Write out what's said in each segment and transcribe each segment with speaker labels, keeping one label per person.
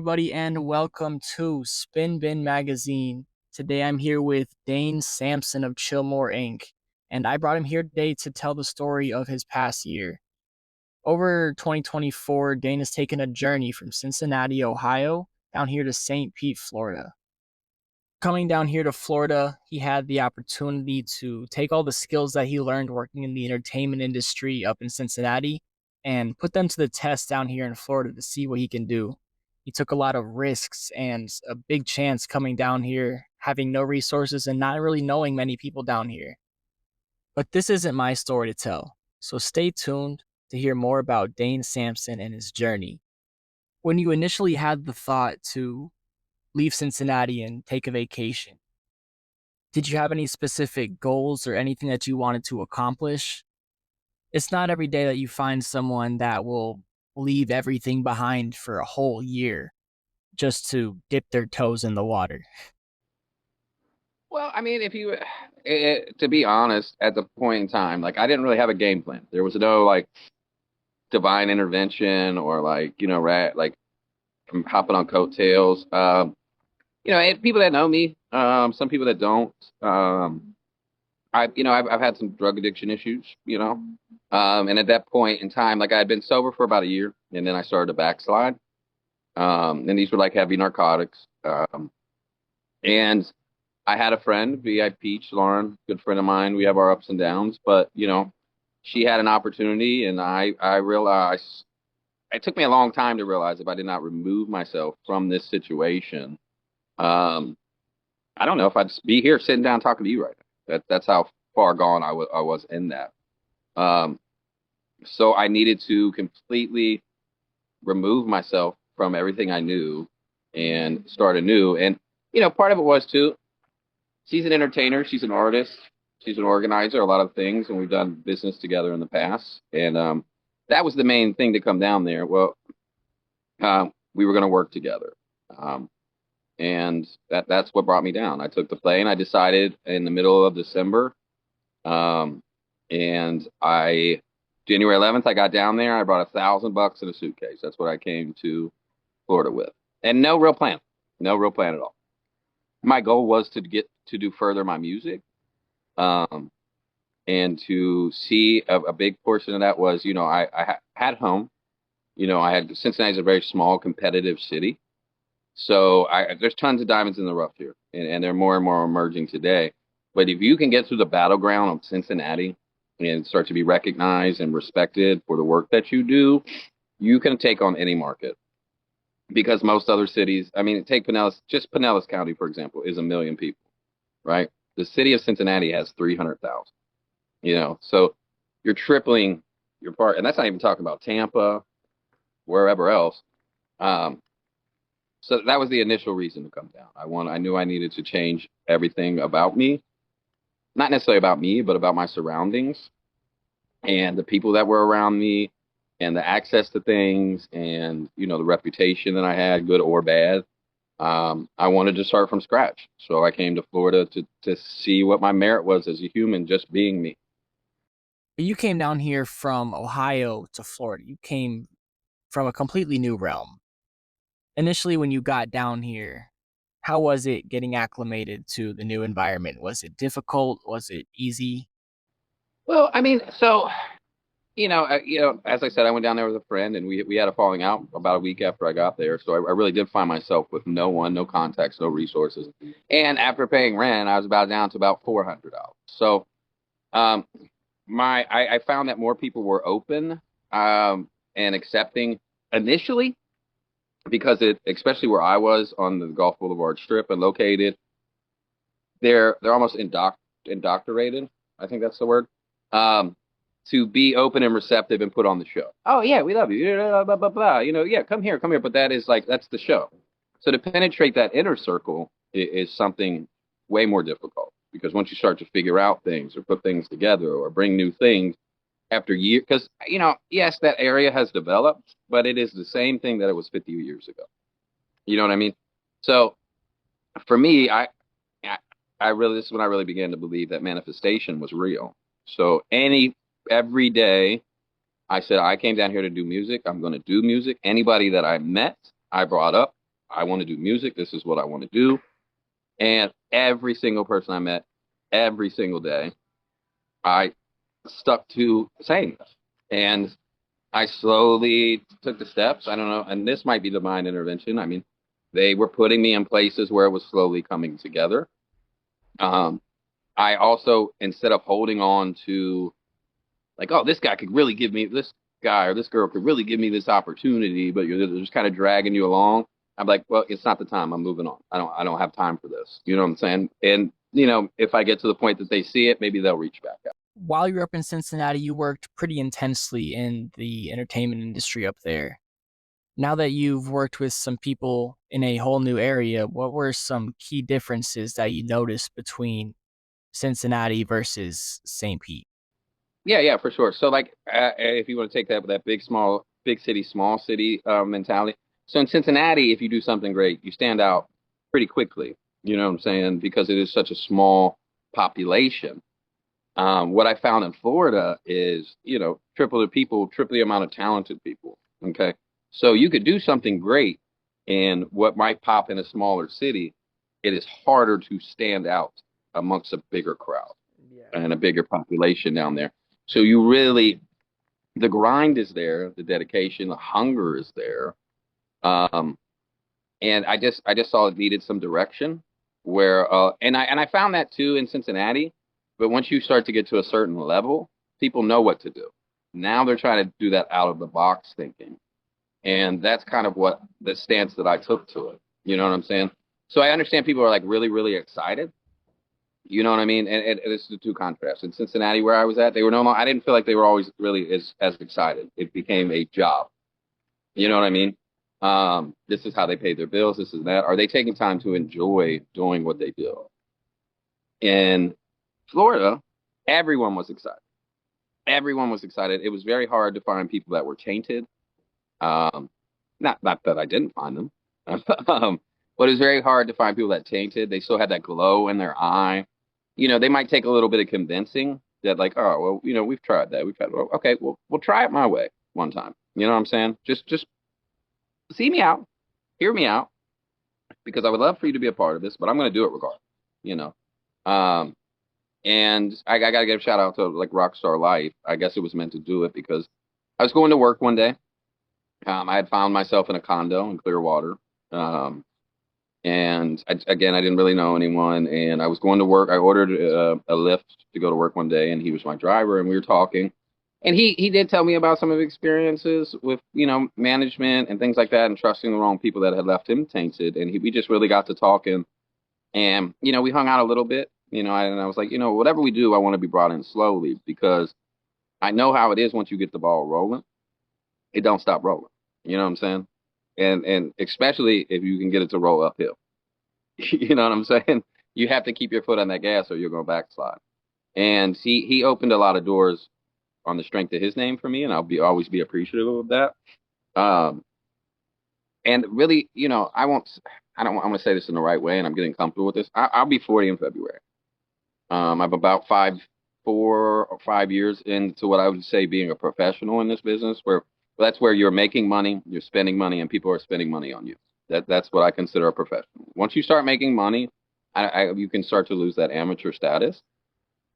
Speaker 1: everybody, and welcome to Spin Bin Magazine. Today I'm here with Dane Sampson of Chillmore Inc., and I brought him here today to tell the story of his past year. Over 2024, Dane has taken a journey from Cincinnati, Ohio, down here to St. Pete, Florida. Coming down here to Florida, he had the opportunity to take all the skills that he learned working in the entertainment industry up in Cincinnati and put them to the test down here in Florida to see what he can do. He took a lot of risks and a big chance coming down here, having no resources and not really knowing many people down here. But this isn't my story to tell, so stay tuned to hear more about Dane Sampson and his journey. When you initially had the thought to leave Cincinnati and take a vacation, did you have any specific goals or anything that you wanted to accomplish? It's not every day that you find someone that will leave everything behind for a whole year just to dip their toes in the water.
Speaker 2: Well, I mean, if you, to be honest, at the point in time, like I didn't really have a game plan. There was no like divine intervention or like like from hopping on coattails. And people that know me, some people that don't. I've had some drug addiction issues, and at that point in time, like I had been sober for about a year, and then I started to backslide. And these were like heavy narcotics. And I had a friend, V.I. Peach, Lauren, good friend of mine. We have our ups and downs, but she had an opportunity, and I realized it took me a long time to realize if I did not remove myself from this situation, um, I don't know if I'd be here sitting down talking to you right now. That's how far gone I was in that. Um, so I needed to completely remove myself from everything I knew and start anew. And part of it was too. She's an entertainer. She's an artist. She's an organizer, a lot of things, and we've done business together in the past. And that was the main thing to come down there. Well, we were going to work together, and that's what brought me down. I took the plane. I decided in the middle of December, um, and I January 11th, I got down there. I brought $1,000 in a suitcase. That's what I came to Florida with, and no real plan at all. My goal was to get to do further my music, um, and to see a big portion of that was, had home. I had Cincinnati's a very small, competitive city, so there's tons of diamonds in the rough here, and they're more and more emerging today. But if you can get through the battleground of Cincinnati and start to be recognized and respected for the work that you do, you can take on any market. Because most other cities, I mean, take Pinellas County, for example, is 1 million people, right? The city of Cincinnati has 300,000, so you're tripling your part. And that's not even talking about Tampa, wherever else. Um, so that was the initial reason to come down. I knew I needed to change everything about me, not necessarily about me, but about my surroundings and the people that were around me and the access to things and, the reputation that I had, good or bad. I wanted to start from scratch. So I came to Florida to see what my merit was as a human, just being me.
Speaker 1: You came down here from Ohio to Florida. You came from a completely new realm. Initially, when you got down here, how was it getting acclimated to the new environment? Was it difficult? Was it easy?
Speaker 2: Well, I mean, so as I said, I went down there with a friend, and we had a falling out about a week after I got there. So I really did find myself with no one, no contacts, no resources. And after paying rent, I was about down to about $400. So um, I found that more people were open and accepting initially because especially where I was on the Gulf Boulevard Strip and located, they're almost indoctrinated. I think that's the word. Um, to be open and receptive and put on the show. Oh yeah, we love you. Blah, blah, blah, blah. Yeah, come here, come here. But that's the show. So to penetrate that inner circle is something way more difficult because once you start to figure out things or put things together or bring new things after years, because yes, that area has developed, but it is the same thing that it was 50 years ago. You know what I mean? So for me, I, I really this is when I really began to believe that manifestation was real. So every day I said I came down here to do music. I'm going to do music. Anybody that I met, I brought up. I want to do music. This is what I want to do. And every single person I met, every single day, I stuck to saying this. And I slowly took the steps. I don't know. And this might be divine intervention. I mean, they were putting me in places where it was slowly coming together. Um, I also, instead of holding on to like, oh, this guy could really give me this guy or this girl could really give me this opportunity, but you're just kind of dragging you along. I'm like, well, it's not the time. I'm moving on. I don't have time for this. You know what I'm saying? And if I get to the point that they see it, maybe they'll reach back out.
Speaker 1: While you were up in Cincinnati, you worked pretty intensely in the entertainment industry up there. Now that you've worked with some people in a whole new area, what were some key differences that you noticed between Cincinnati versus St. Pete?
Speaker 2: Yeah, yeah, for sure. So like, if you want to take that big city, small city mentality. So in Cincinnati, if you do something great, you stand out pretty quickly. You know what I'm saying? Because it is such a small population. What I found in Florida is, triple the people, triple the amount of talented people. Okay. So you could do something great in what might pop in a smaller city. It is harder to stand out amongst a bigger crowd
Speaker 1: Yeah.
Speaker 2: and a bigger population down there. So the grind is there, the dedication, the hunger is there. Um, and I just saw it needed some direction where and I found that too in Cincinnati, but once you start to get to a certain level, people know what to do. Now they're trying to do that out of the box thinking, and that's kind of what the stance that I took to it. You know what I'm saying? So I understand people are like really really excited. You know what I mean? And it's the two contrasts. In Cincinnati, where I was at, they were no longer. I didn't feel like they were always really as excited. It became a job. You know what I mean? This is how they pay their bills. This is that. Are they taking time to enjoy doing what they do? In Florida, everyone was excited. Everyone was excited. It was very hard to find people that were tainted. Um, not that I didn't find them, but it was very hard to find people that tainted. They still had that glow in their eye. They might take a little bit of convincing that, like, oh, well, we've tried that. We've tried. Well, okay, well, we'll try it my way one time. You know what I'm saying? Just see me out, hear me out, because I would love for you to be a part of this, but I'm going to do it regardless. You know, um, and I got to give a shout out to like Rockstar Life. I guess it was meant to do it because I was going to work one day. I had found myself in a condo in Clearwater. Um, and again, I didn't really know anyone. And I was going to work. I ordered a Lyft to go to work one day, and he was my driver, and we were talking. And he did tell me about some of his experiences with management and things like that, and trusting the wrong people that had left him tainted. And we just really got to talking, and we hung out a little bit. And I was like, whatever we do, I want to be brought in slowly because I know how it is once you get the ball rolling, it don't stop rolling. You know what I'm saying? And especially if you can get it to roll uphill. You know what I'm saying? You have to keep your foot on that gas or you're going to backslide. And he opened a lot of doors on the strength of his name for me, and I'll be always be appreciative of that. Um, and really, I won't. I don't. I'm going to say this in the right way, and I'm getting comfortable with this. I'll be 40 in February. I'm about 4 or 5 years into what I would say being a professional in this business, where that's where you're making money, you're spending money, and people are spending money on you. That's what I consider a professional. Once you start making money, you can start to lose that amateur status.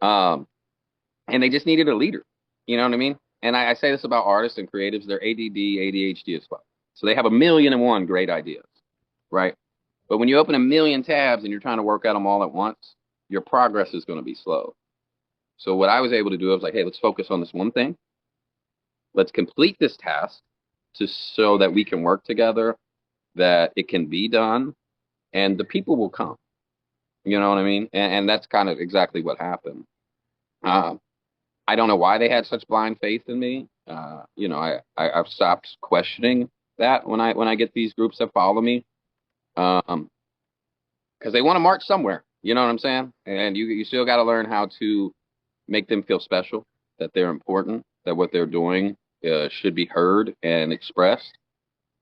Speaker 2: Um, and they just needed a leader. You know what I mean? And I say this about artists and creatives: they're ADD, ADHD as well. So they have a million and one great ideas, right? But when you open a million tabs and you're trying to work at them all at once, your progress is going to be slow. So what I was able to do, I was like, hey, let's focus on this one thing. Let's complete this task so that we can work together, that it can be done, and the people will come. You know what I mean? And that's kind of exactly what happened. Uh, I don't know why they had such blind faith in me. I've stopped questioning that when I get these groups that follow me, because they want to march somewhere. You know what I'm saying? And you still got to learn how to make them feel special, that they're important, that what they're doing should be heard and expressed.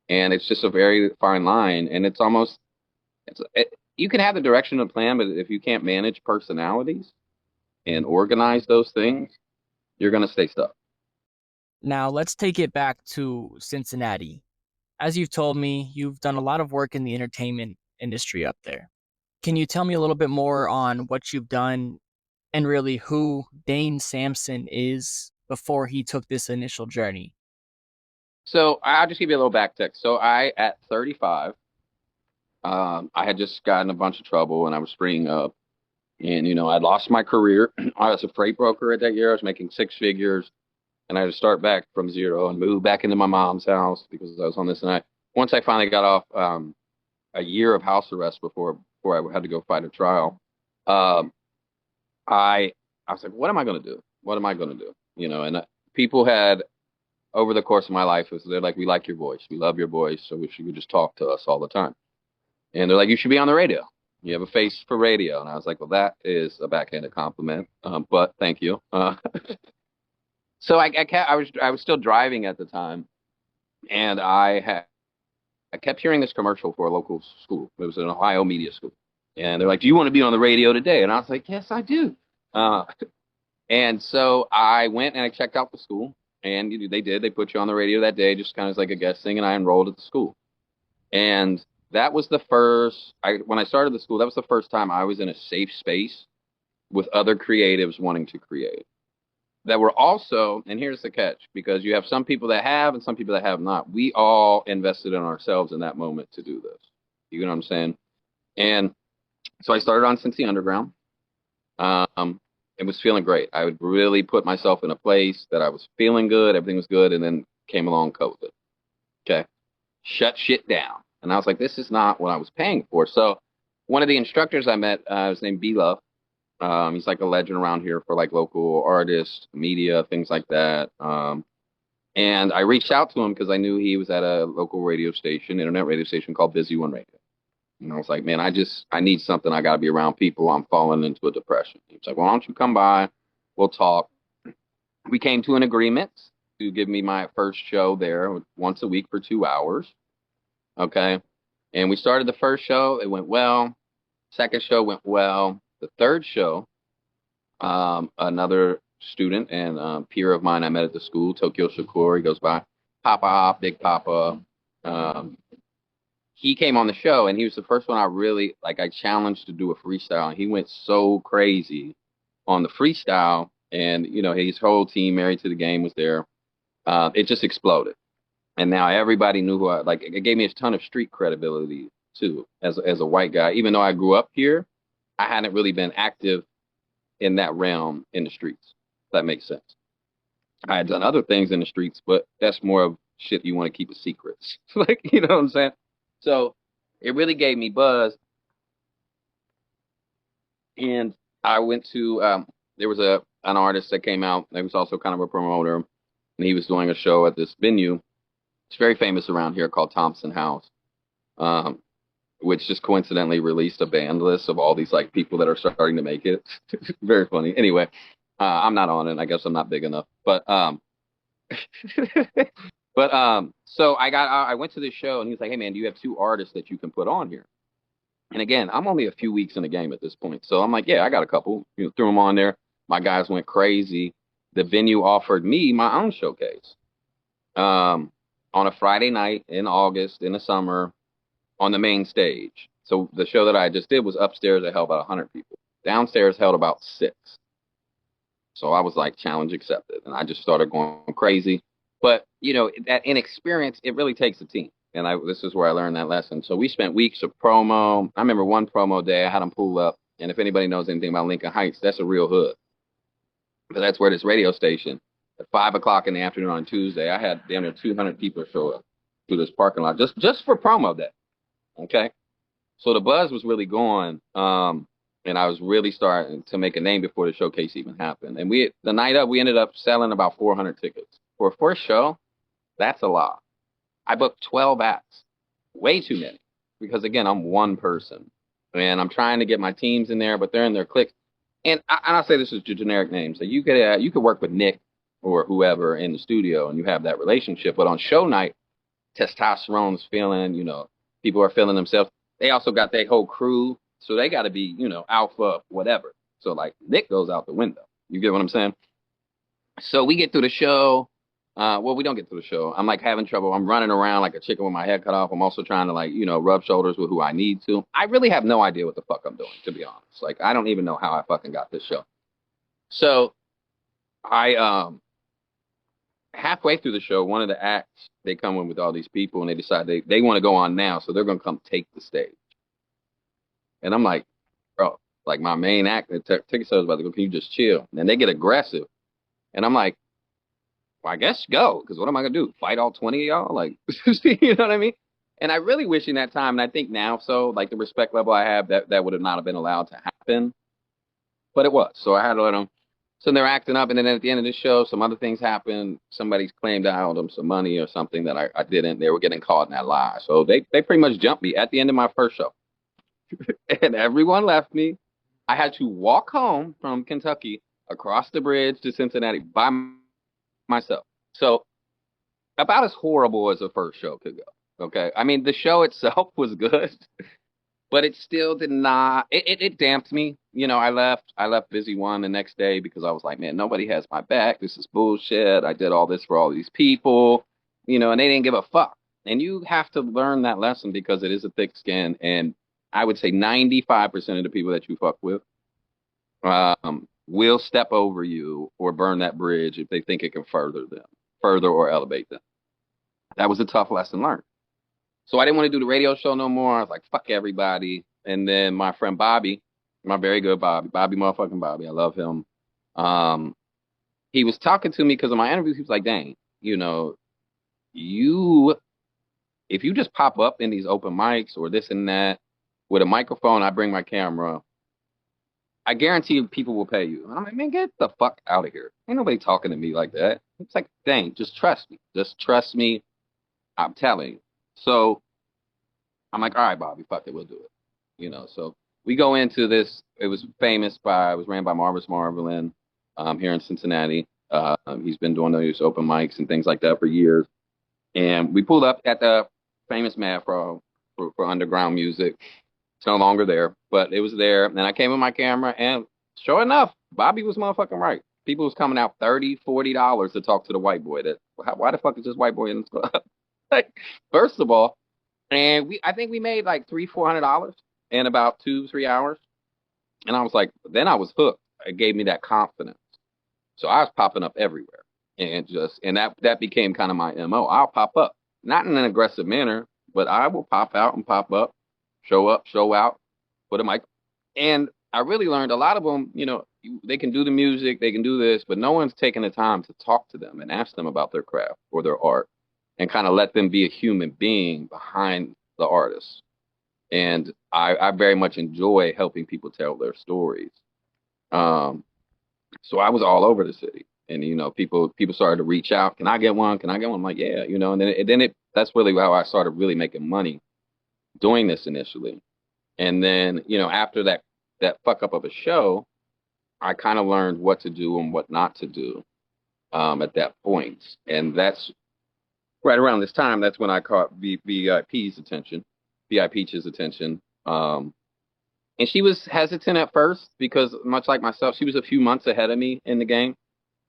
Speaker 2: And it's just a very fine line. And you can have the direction of the plan, but if you can't manage personalities and organize those things, you're going to stay stuck.
Speaker 1: Now, let's take it back to Cincinnati. As you've told me, you've done a lot of work in the entertainment industry up there. Can you tell me a little bit more on what you've done and really who Dane Sampson is before he took this initial journey?
Speaker 2: So I'll just give you a little back text. So at 35, I had just gotten a bunch of trouble and I was freeing up. And, I'd lost my career. I was a freight broker at that year. I was making six figures and I had to start back from zero and move back into my mom's house because I was on this. And once I finally got off a year of house arrest before I had to go fight a trial, um, I I was like, what am I going to do? What am I going to do? And people had over the course of my life, they're like, we like your voice, we love your voice, so wish you could just talk to us all the time. And they're like, you should be on the radio. You have a face for radio. And I was like, well, that is a backhanded compliment, but thank you. So I was still driving at the time, and I kept hearing this commercial for a local school. It was an Ohio media school, and they're like, "Do you want to be on the radio today?" And I was like, "Yes, I do." Uh, and so I went and I checked out the school, and they did. They put you on the radio that day, just kind of as like a guest thing, and I enrolled at the school. And that was the first. When I started the school, that was the first time I was in a safe space with other creatives wanting to create. That were also, and here's the catch, because you have some people that have and some people that have not. We all invested in ourselves in that moment to do this. You know what I'm saying? And so I started on Cincy Underground. It was feeling great. I would really put myself in a place that I was feeling good, everything was good, and then came along COVID. Okay. Shut shit down. And I was like, this is not what I was paying for. So one of the instructors I met was named B Love. He's like a legend around here for like local artists, media, things like that. And I reached out to him because I knew he was at a local radio station, internet radio station called Busy One Radio. And I was like, man, I need something. I got to be around people. I'm falling into a depression. He was like, well, why don't you come by? We'll talk. We came to an agreement to give me my first show there once a week for 2 hours. Okay. And we started the first show. It went well. Second show went well. The third show, another student and peer of mine I met at the school, Tokyo Shakur, he goes by Papa, Big Papa. Um, he came on the show, and he was the first one I really like. I challenged to do a freestyle, and he went so crazy on the freestyle. And his whole team, Married to the Game, was there. It just exploded, and now everybody knew who I like. It gave me a ton of street credibility too, as a white guy. Even though I grew up here, I hadn't really been active in that realm in the streets. If that makes sense. I had done other things in the streets, but that's more of shit you want to keep a secret. Like, you know what I'm saying? So it really gave me buzz. And I went to there was an artist that came out. He was also kind of a promoter, and he was doing a show at this venue. It's very famous around here called Thompson House. Um, which just coincidentally released a band list of all these like people that are starting to make it. Very funny. Anyway, I'm not on it. I guess I'm not big enough. But so I went to this show and he was like, "Hey man, do you have two artists that you can put on here?" And again, I'm only a few weeks in the game at this point, so I'm like, "Yeah, I got a couple." Threw them on there. My guys went crazy. The venue offered me my own showcase um, on a Friday night in August in the summer on the main stage. So the show that I just did was upstairs. It held about 100 people. Downstairs held about six. So I was like, challenge accepted. And I just started going crazy. But, that inexperience, it really takes a team. And this is where I learned that lesson. So we spent weeks of promo. I remember one promo day, I had them pull up. And if anybody knows anything about Lincoln Heights, that's a real hood. But that's where this radio station, at 5 o'clock in the afternoon on Tuesday, I had damn near 200 people show up to this parking lot just for promo day. Okay. So the buzz was really going. And I was really starting to make a name before the showcase even happened. And the night up, we ended up selling about 400 tickets. For a first show, that's a lot. I booked 12 acts. Way too many. Because again, I'm one person. And I'm trying to get my teams in there, but they're in their cliques. And I'll say this is generic names. So you could work with Nick or whoever in the studio and you have that relationship. But on show night, testosterone's feeling, people are feeling themselves. They also got their whole crew, so they got to be, alpha, whatever. So like Nick goes out the window. You get what I'm saying? So we get through the show. Well, we don't get to the show. I'm like having trouble. I'm running around like a chicken with my head cut off. I'm also trying to like, rub shoulders with who I need to. I really have no idea what the fuck I'm doing, to be honest. Like, I don't even know how I fucking got this show. So I halfway through the show, one of the acts, they come in with all these people and they decide they want to go on now, so they're gonna come take the stage. And I'm like, bro, like my main act, the ticket sales about to go, can you just chill? And then they get aggressive. And I'm like, well, I guess go, because what am I gonna do? Fight all 20 of y'all? Like, you know what I mean? And I really wish in that time, and I think now so, like the respect level I have, that would have not have been allowed to happen. But it was. So I had to let them. So they're acting up, and then at the end of the show, some other things happened. Somebody's claimed I owed them some money or something that I didn't. They were getting caught in that lie. So they pretty much jumped me at the end of my first show. And everyone left me. I had to walk home from Kentucky across the bridge to Cincinnati by myself. So about as horrible as the first show could go. Okay. I mean, the show itself was good, but it still did not, it damped me. I left busy one the next day because I was like, man, nobody has my back. This is bullshit. I did all this for all these people, and they didn't give a fuck. And you have to learn that lesson because it is a thick skin. And I would say 95% of the people that you fuck with will step over you or burn that bridge if they think it can further or elevate them. That was a tough lesson learned. So I didn't want to do the radio show no more. I was like, fuck everybody. And then my friend Bobby, my very good Bobby motherfucking Bobby, I love him. Um, he was talking to me because of my interviews. He was like, Dane, you, if you just pop up in these open mics or this and that with a microphone, I bring my camera, I guarantee you people will pay you. And I'm like, man, get the fuck out of here. Ain't nobody talking to me like that. It's like, Dane, just trust me. Just trust me. I'm telling you. So I'm like, all right, Bobby, fuck it, we'll do it. So we go into this. It was ran by Marvis Marvelin here in Cincinnati. He's been doing those open mics and things like that for years. And we pulled up at the famous Mad Frog for underground music. It's no longer there, but it was there. And I came with my camera, and sure enough, Bobby was motherfucking right. People was coming out $30, $40 to talk to the white boy. Why the fuck is this white boy in this club? Like, first of all, and I think we made like $300-$400 in about 2-3 hours. And I was like, then I was hooked. It gave me that confidence. So I was popping up everywhere. And that became kind of my MO. I'll pop up. Not in an aggressive manner, but I will pop out and pop up, show out, put a mic. And I really learned a lot of them, they can do the music, they can do this, but no one's taking the time to talk to them and ask them about their craft or their art and kind of let them be a human being behind the artist. And I very much enjoy helping people tell their stories. So I was all over the city, and people started to reach out. Can I get one? Can I get one? I'm like, yeah, And then that's really how I started really making money doing this initially. And then after that fuck up of a show, I kind of learned what to do and what not to do at that point. And that's right around this time. That's when I caught VIP's attention, VIP Peach's attention. And she was hesitant at first because, much like myself, she was a few months ahead of me in the game.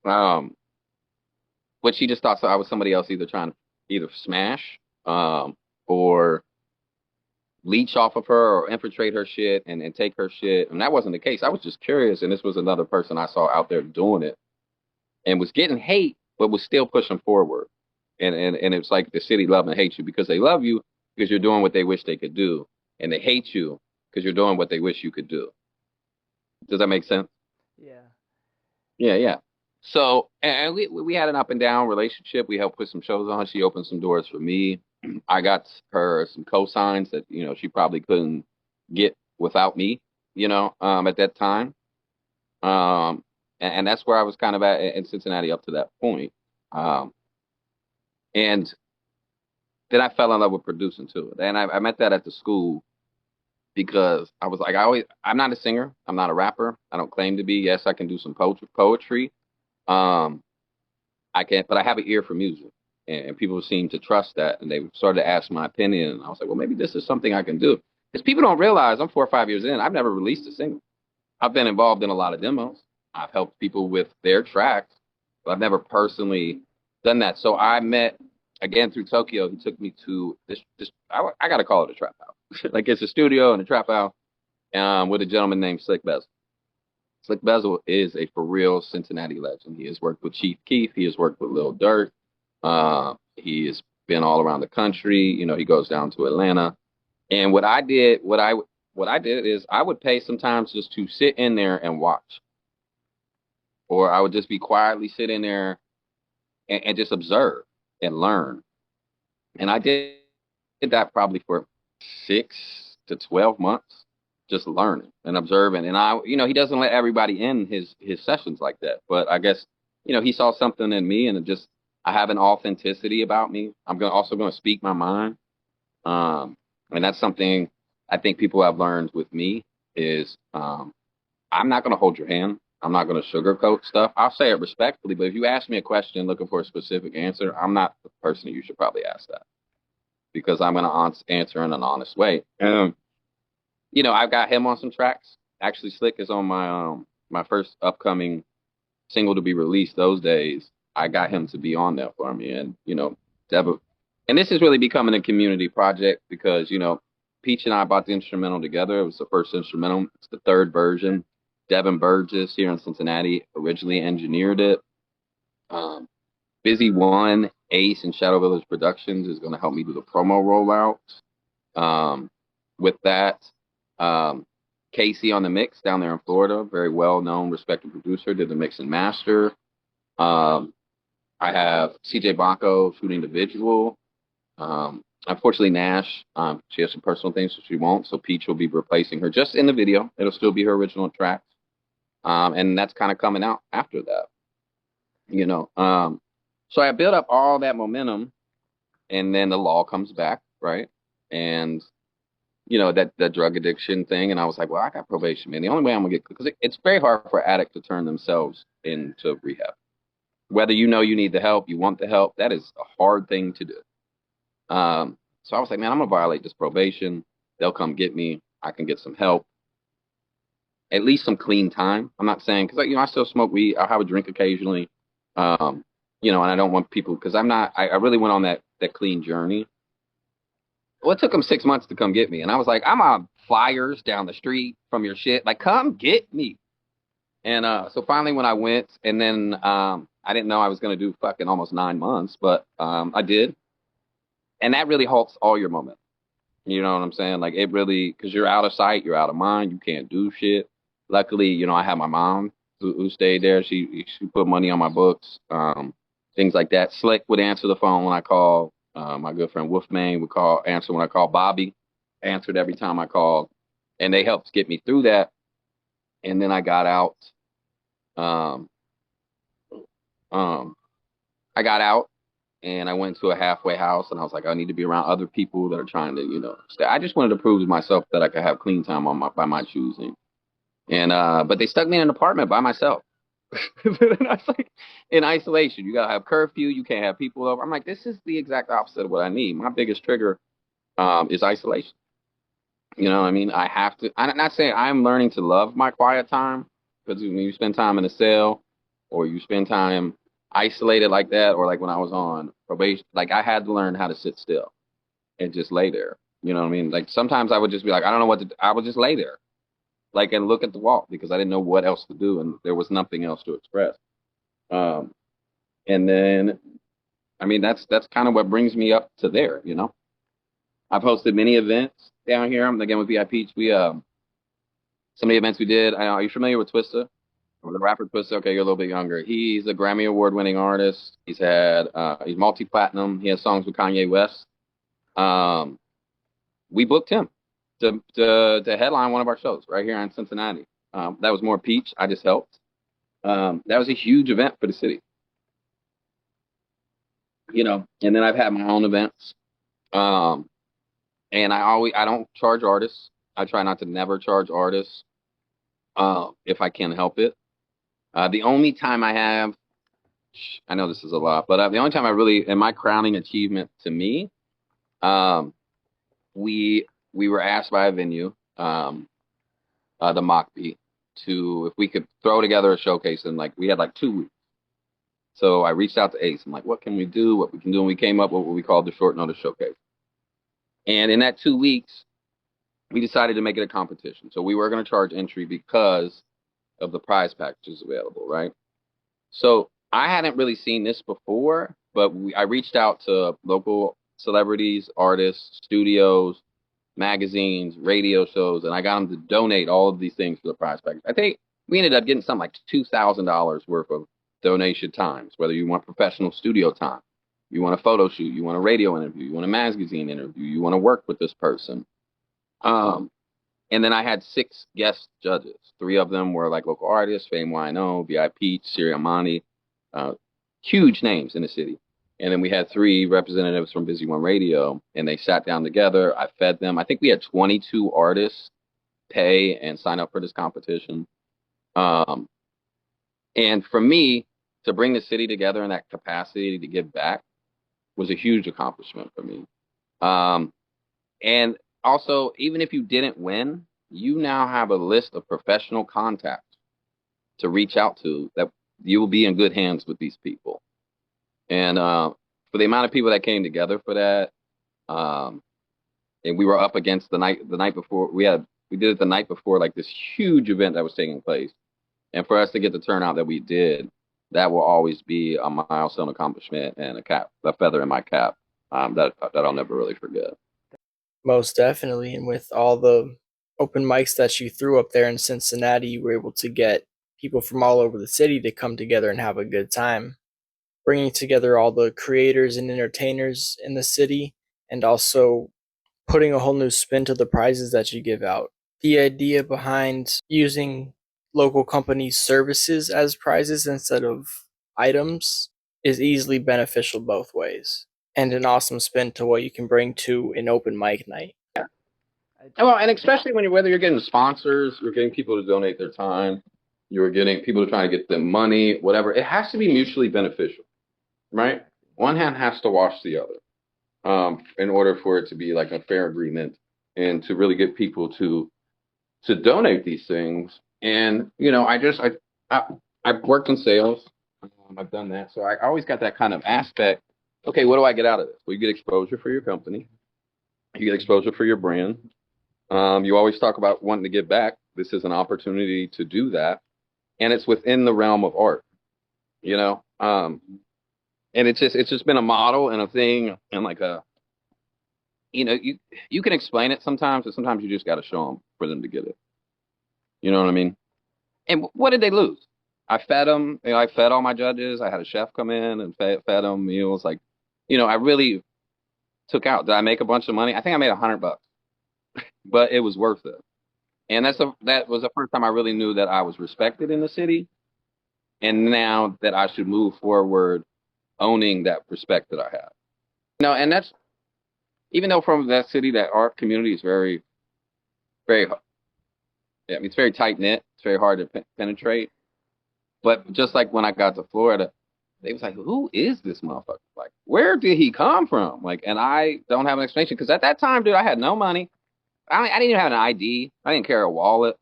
Speaker 2: But she just thought I was somebody else either trying to either smash or leech off of her or infiltrate her shit and take her shit. And that wasn't the case. I was just curious. And this was another person I saw out there doing it and was getting hate, but was still pushing forward. And it's like the city love and hate you because they love you because you're doing what they wish they could do. And they hate you because you're doing what they wish you could do. Does that make sense?
Speaker 1: Yeah.
Speaker 2: Yeah, yeah. So, and we had an up and down relationship. We helped put some shows on. She opened some doors for me. I got her some cosigns that, she probably couldn't get without me, at that time. And that's where I was kind of at in Cincinnati up to that point. And then I fell in love with producing too. And I met that at the school because I was like, I'm not a singer. I'm not a rapper. I don't claim to be. Yes, I can do some poetry. I can't, but I have an ear for music. And people seem to trust that. And they started to ask my opinion. And I was like, well, maybe this is something I can do. Because people don't realize I'm 4 or 5 years in. I've never released a single. I've been involved in a lot of demos. I've helped people with their tracks, but I've never personally done that. So I met again through Tokyo. He took me to this. I gotta call it a trap house. Like it's a studio and a trap house with a gentleman named Slick Bezel. Slick Bezel is a for real Cincinnati legend. He has worked with Chief Keef. He has worked with Lil Durk. He has been all around the country. You know, he goes down to Atlanta. And what I did is I would pay sometimes just to sit in there and watch, or I would just be quietly sit in there and just observe and learn. And I did that probably for 6 to 12 months, just learning and observing. And he doesn't let everybody in his sessions like that. But I guess, he saw something in me, and I have an authenticity about me. Also going to speak my mind. And that's something I think people have learned with me is I'm not going to hold your hand. I'm not going to sugarcoat stuff. I'll say it respectfully, but if you ask me a question looking for a specific answer, I'm not the person you should probably ask that because I'm going to answer in an honest way. I've got him on some tracks. Actually, Slick is on my first upcoming single to be released those days. I got him to be on there for me, and Deborah. And this is really becoming a community project because Peach and I bought the instrumental together. It was the first instrumental. It's the third version. Devin Burgess here in Cincinnati originally engineered it. Busy One, Ace, and Shadow Village Productions is going to help me do the promo rollout. With that, Casey on the mix down there in Florida, very well-known, respected producer, did the mix and master. I have CJ Bacco shooting the visual. Unfortunately, Nash, she has some personal things that she won't, so Peach will be replacing her just in the video. It'll still be her original track. And that's kind of coming out after that. So I built up all that momentum, and then the law comes back, right? And that drug addiction thing, and I was like, well, I got probation, man. The only way I'm gonna get, because it's very hard for addicts to turn themselves into rehab. Whether you need the help, you want the help, that is a hard thing to do. So I was like, man, I'm gonna violate this probation. They'll come get me. I can get some help, at least some clean time. I'm not saying because I still smoke weed. I'll have a drink occasionally. And I don't want people because I'm not. I really went on that clean journey. Well, it took them 6 months to come get me, and I was like, I'm on flyers down the street from your shit. Like, come get me. And so finally, when I went, and then I didn't know I was gonna do fucking almost 9 months, but I did, and that really halts all your momentum. You know what I'm saying? Like it really, because you're out of sight, you're out of mind, you can't do shit. Luckily, I had my mom who stayed there. She put money on my books, things like that. Slick would answer the phone when I called. My good friend Wolfman would answer when I called. Bobby answered every time I called, and they helped get me through that. And then I got out. Um, I got out and I went to a halfway house, and I was like, I need to be around other people that are trying to, stay. I just wanted to prove to myself that I could have clean time by my choosing. And but they stuck me in an apartment by myself. And I was like, in isolation. You gotta have curfew. You can't have people over. I'm like, this is the exact opposite of what I need. My biggest trigger is isolation. You know what I mean? I have to. I'm not saying I'm learning to love my quiet time, because when you spend time in a cell or you spend time isolated like that, or like when I was on probation, like I had to learn how to sit still and just lay there. You know what I mean? Like sometimes I would just be like, I don't know what to do. I would just lay there, like, and look at the wall because I didn't know what else to do, and there was nothing else to express. Um, and then, I mean, that's kind of what brings me up to there. I've hosted many events down here. I'm again with VIP. Some of the events we did. Are you familiar with Twista? Or the rapper Twista? Okay, you're a little bit younger. He's a Grammy Award-winning artist. He's multi-platinum. He has songs with Kanye West. We booked him to headline one of our shows right here in Cincinnati. That was more Peach. I just helped. That was a huge event for the city. And then I've had my own events. And I don't charge artists. I try not to never charge artists if I can help it. The only time I know this is a lot, but the only time I really, and my crowning achievement to me, we were asked by a venue, the Mockbee, if we could throw together a showcase, and like we had like 2 weeks. So I reached out to Ace. I'm like, what can we do? What we can do? And we came up with what we called the short notice showcase. And in that 2 weeks, we decided to make it a competition. So we were going to charge entry because of the prize packages available, right? So I hadn't really seen this before, but I reached out to local celebrities, artists, studios, magazines, radio shows, and I got them to donate all of these things for the prize package. I think we ended up getting something like $2,000 worth of donation times, whether you want professional studio time, you want a photo shoot, you want a radio interview, you want a magazine interview, you want to work with this person. Um, and then I had 6 guest judges. 3 of them were like local artists, Fame YNO, VIP, Siri Amani, uh, huge names in the city. And then we had 3 representatives from Busy One Radio, and they sat down together. I fed them. I think we had 22 artists pay and sign up for this competition. Um, and for me, to bring the city together in that capacity to give back was a huge accomplishment for me. Um, and also, even if you didn't win, you now have a list of professional contacts to reach out to that you will be in good hands with these people. And for the amount of people that came together for that, um, and we were up against the night before we did it the night before like this huge event that was taking place, and for us to get the turnout that we did, that will always be a milestone accomplishment and a feather in my cap, that I'll never really forget.
Speaker 1: Most definitely. And with all the open mics that you threw up there in Cincinnati, you were able to get people from all over the city to come together and have a good time, bringing together all the creators and entertainers in the city, and also putting a whole new spin to the prizes that you give out. The idea behind using local companies' services as prizes instead of items is easily beneficial both ways, and an awesome spin to what you can bring to an open mic night.
Speaker 2: Well, and especially when whether you're getting sponsors, you're getting people to donate their time, you're getting people to try to get them money, whatever. It has to be mutually beneficial, right? One hand has to wash the other, in order for it to be like a fair agreement and to really get people to donate these things. And I I've worked in sales, I've done that, so I always got that kind of aspect. Okay, what do I get out of this? Well, you get exposure for your company, you get exposure for your brand. You always talk about wanting to give back. This is an opportunity to do that, and it's within the realm of art, you know. And it's just been a model and a thing and like a you can explain it sometimes, but sometimes you just got to show them for them to get it. You know what I mean? And what did they lose? I fed them. I fed all my judges. I had a chef come in and fed them meals. Like, I really took out. Did I make a bunch of money? I think I made $100, but it was worth it. And that was the first time I really knew that I was respected in the city, and now that I should move forward owning that respect that I have. And that's even though from that city that our community is very, very, yeah, I mean, it's very tight knit. It's very hard to penetrate. But just like when I got to Florida, they was like, "Who is this motherfucker? Like, where did he come from?" Like, and I don't have an explanation because at that time, dude, I had no money. I didn't even have an ID. I didn't carry a wallet.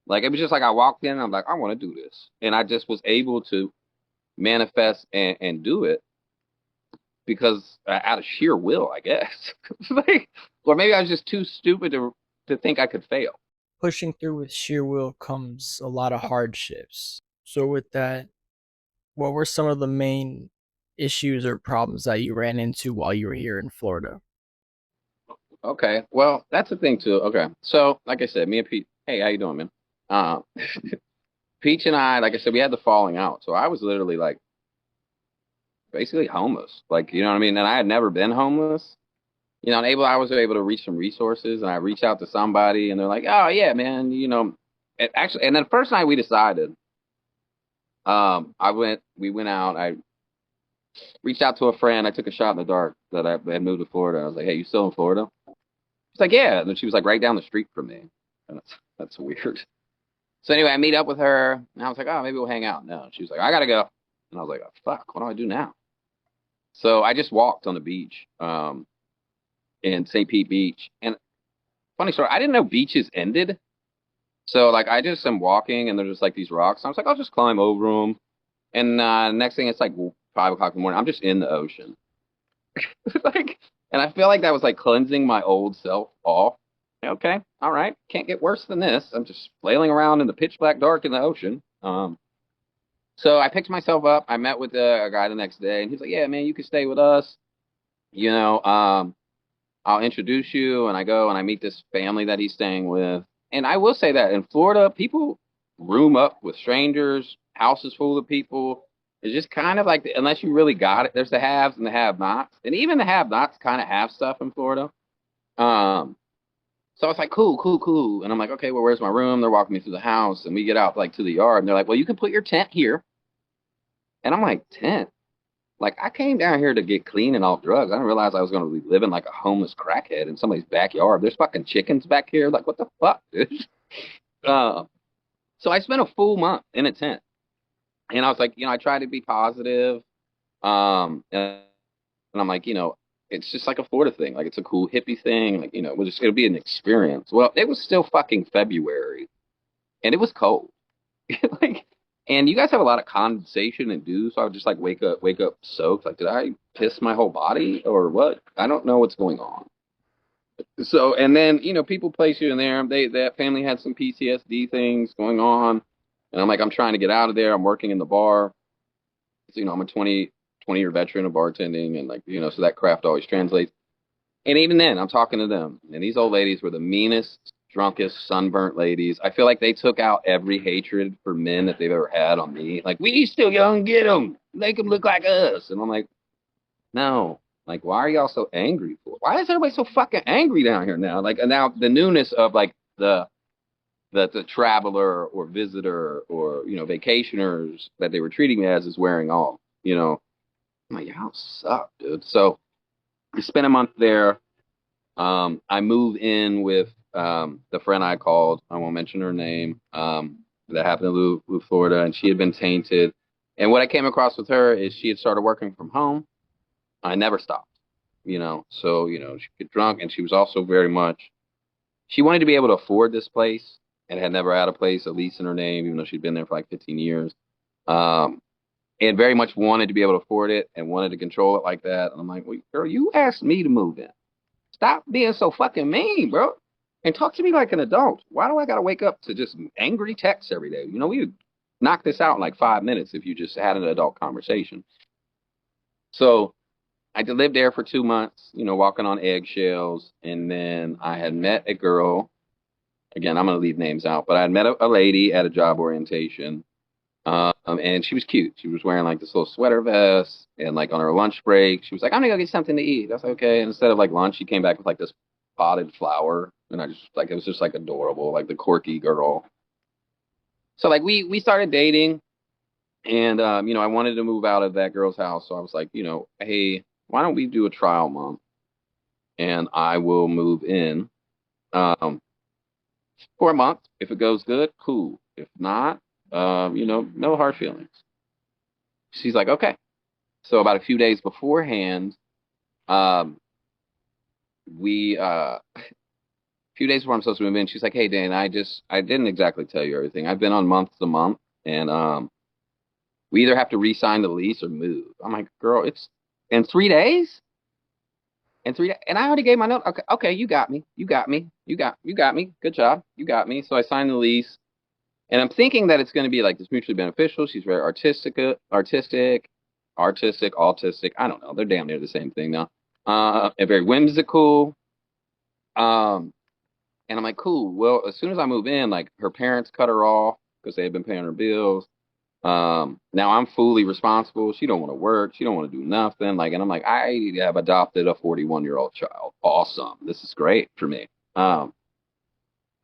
Speaker 2: Like, it was just like I walked in and I'm like, I want to do this, and I just was able to manifest and do it because out of sheer will, I guess. Like, or maybe I was just too stupid to think I could fail.
Speaker 1: Pushing through with sheer will comes a lot of hardships. So, with that, what were some of the main issues or problems that you ran into while you were here in Florida?
Speaker 2: Okay, well, that's the thing too. Okay, so like I said, me and Pete. Hey, how you doing, man? Uh, Peach and I, like I said, we had the falling out. So I was literally like basically homeless. Like, you know what I mean? And I had never been homeless. And I was able to reach some resources, and I reached out to somebody, and they're like, "Oh yeah, man, And then the first night we decided, we went out. I reached out to a friend. I took a shot in the dark that I had moved to Florida. I was like, "Hey, you still in Florida?" She's like, "Yeah." And then she was like right down the street from me, and that's weird. So anyway, I meet up with her, and I was like, "Oh, maybe we'll hang out." No, she was like, "I gotta go," and I was like, "Oh, fuck, what do I do now?" So I just walked on the beach, in St. Pete Beach, and funny story, I didn't know beaches ended. So like I just am walking, and there's just like these rocks. I was like, I'll just climb over them. And next thing, it's like 5 o'clock in the morning. I'm just in the ocean, like, and I feel like that was like cleansing my old self off. Okay, all right, can't get worse than this. I'm just flailing around in the pitch black dark in the ocean. So I picked myself up. I met with a guy the next day, and he's like, "Yeah, man, you can stay with us. You know, I'll introduce you." And I go and I meet this family that he's staying with. And I will say that in Florida, people room up with strangers, houses full of people. It's just kind of like, unless you really got it, there's the haves and the have-nots. And even the have-nots kind of have stuff in Florida. Um, so I was like, cool, cool, cool. And I'm like, okay, well, where's my room? They're walking me through the house, and we get out like to the yard, and they're like, well, you can put your tent here. And I'm like, tent? Like, I came down here to get clean and off drugs. I didn't realize I was going to be living like a homeless crackhead in somebody's backyard. There's fucking chickens back here. Like, what the fuck, dude? Uh, so I spent a full month in a tent. And I was like, I tried to be positive. And I'm like, it's just like a Florida thing. Like, it's a cool hippie thing. Like, it'll be an experience. Well, it was still fucking February, and it was cold. Like, and you guys have a lot of condensation and dew, so I would just like wake up soaked. Like, did I piss my whole body or what? I don't know what's going on. So, and then people place you in there. That family had some PTSD things going on, and I'm like, I'm trying to get out of there. I'm working in the bar. So, I'm a 20-year veteran of bartending, and like so that craft always translates. And even then, I'm talking to them, and these old ladies were the meanest, drunkest, sunburnt ladies. I feel like they took out every hatred for men that they've ever had on me. Like, we still young, get them, make them look like us. And I'm like, no. Like, why are y'all so angry for? Why is everybody so fucking angry down here now? Like, and now the newness of like the traveler or visitor or vacationers that they were treating me as is wearing off. I'm like, y'all suck, dude. So we spent a month there. I moved in with the friend I called. I won't mention her name. That happened to Lou, Florida, and she had been tainted. And what I came across with her is she had started working from home. I never stopped, So she get drunk, and she was also very much. She wanted to be able to afford this place, and had never had a place, a lease in her name, even though she'd been there for like 15 years. Um, and very much wanted to be able to afford it and wanted to control it like that. And I'm like, well, girl, you asked me to move in. Stop being so fucking mean, bro. And talk to me like an adult. Why do I gotta wake up to just angry texts every day? We would knock this out in like 5 minutes if you just had an adult conversation. So I did live there for 2 months, walking on eggshells. And then I had met a girl. Again, I'm gonna leave names out, but I had met a lady at a job orientation. And she was cute. She was wearing like this little sweater vest, and like on her lunch break, she was like, "I'm gonna go get something to eat." I was like, "Okay." And instead of like lunch, she came back with like this potted flower, and I just like it was just like adorable, like the quirky girl. So like we started dating, and I wanted to move out of that girl's house, so I was like, hey, why don't we do a trial month, and I will move in um for a month. If it goes good, cool. If not, no hard feelings. She's like, okay. So about a few days beforehand, um, we a few days before I'm supposed to move in, she's like, "Hey, Dan, I didn't exactly tell you everything. I've been on month to month, and we either have to re-sign the lease or move." I'm like, "Girl, it's in 3 days." And I already gave my note. Okay, okay, you got me. You got me. Good job. You got me. So I signed the lease, and I'm thinking that it's going to be like this mutually beneficial. She's very autistic. I don't know. They're damn near the same thing now. And very whimsical. Um, and I'm like, cool. Well, as soon as I move in, like her parents cut her off because they had been paying her bills. Now I'm fully responsible. She don't want to work. She don't want to do nothing. Like, and I'm like, I have adopted a 41-year-old child. Awesome. This is great for me. And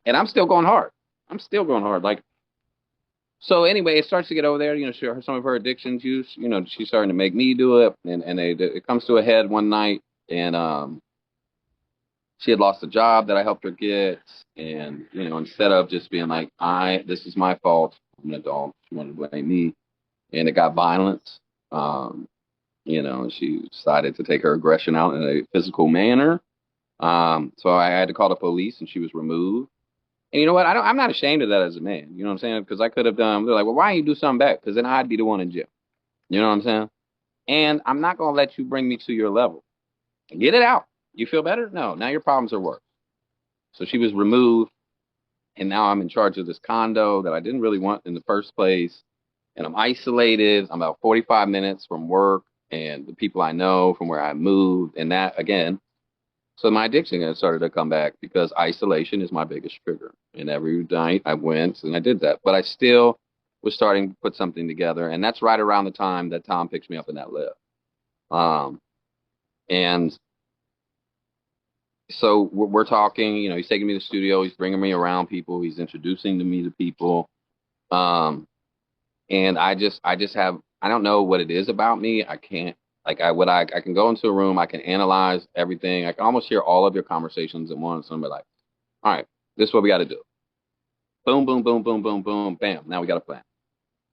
Speaker 2: I'm still going hard. I'm still going hard. Like, so anyway, it starts to get over there. Some of her addictions use. She's starting to make me do it, and it comes to a head one night, and she had lost a job that I helped her get, and instead of just being like, this is my fault, I'm an adult, she wanted to blame me, and it got violent. Um, she decided to take her aggression out in a physical manner. So I had to call the police, and she was removed. And you know what? I'm not ashamed of that as a man. You know what I'm saying? Because I could have done. They're like, well, why don't you do something back? Because then I'd be the one in jail. You know what I'm saying? And I'm not gonna let you bring me to your level. Get it out. You feel better? No. Now your problems are worse. So she was removed, and now I'm in charge of this condo that I didn't really want in the first place. And I'm isolated. I'm about 45 minutes from work and the people I know from where I moved, and that again. So my addiction had started to come back because isolation is my biggest trigger. And every night I went and I did that, but I still was starting to put something together, and that's right around the time that Tom picks me up in that lift. Um, and so we're talking. You know, he's taking me to the studio. He's bringing me around people. He's introducing to me to people. Um, and I just have I don't know what it is about me. I can't like I can go into a room. I can analyze everything. I can almost hear all of your conversations at once. And I'm like, all right, this is what we got to do. Boom, boom, boom, boom, boom, boom, bam. Now we got a plan.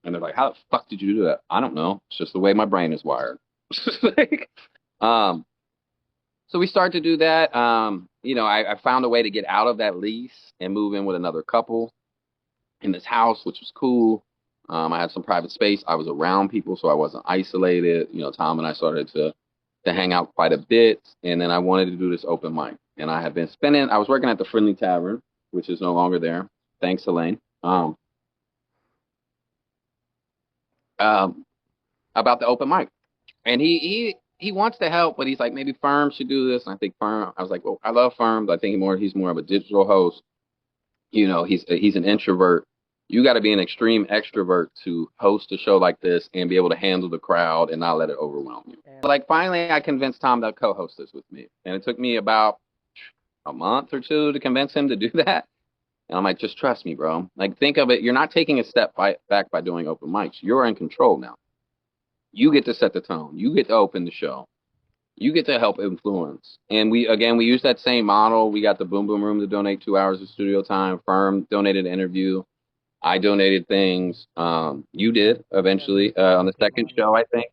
Speaker 2: And they're like, how the fuck did you do that? I don't know. It's just the way my brain is wired. Like, um, so we start to do that. You know, I found a way to get out of that lease and move in with another couple in this house, which was cool. I had some private space. I was around people, so I wasn't isolated. You know, Tom and I started to hang out quite a bit, and then I wanted to do this open mic. And I had been spending. I was working at the Friendly Tavern, which is no longer there. Thanks, Elaine. Um, about the open mic, and he wants to help, but he's like, maybe Firm should do this. And I think Firm. I was like, well, I love Firm, but I think he's more of a digital host. You know, he's an introvert. You got to be an extreme extrovert to host a show like this and be able to handle the crowd and not let it overwhelm you.
Speaker 1: And
Speaker 2: But like finally, I convinced Tom to co-host this with me, and it took me about a month or two to convince him to do that. And I'm like, just trust me, bro. Like, think of it. You're not taking a step back by doing open mics. You're in control now. You get to set the tone. You get to open the show. You get to help influence. And we use that same model. We got the Boom Boom Room to donate 2 hours of studio time. Firm donated an interview. I donated things. You did eventually on the
Speaker 1: came
Speaker 2: second
Speaker 1: on,
Speaker 2: show,
Speaker 1: yeah.
Speaker 2: I think.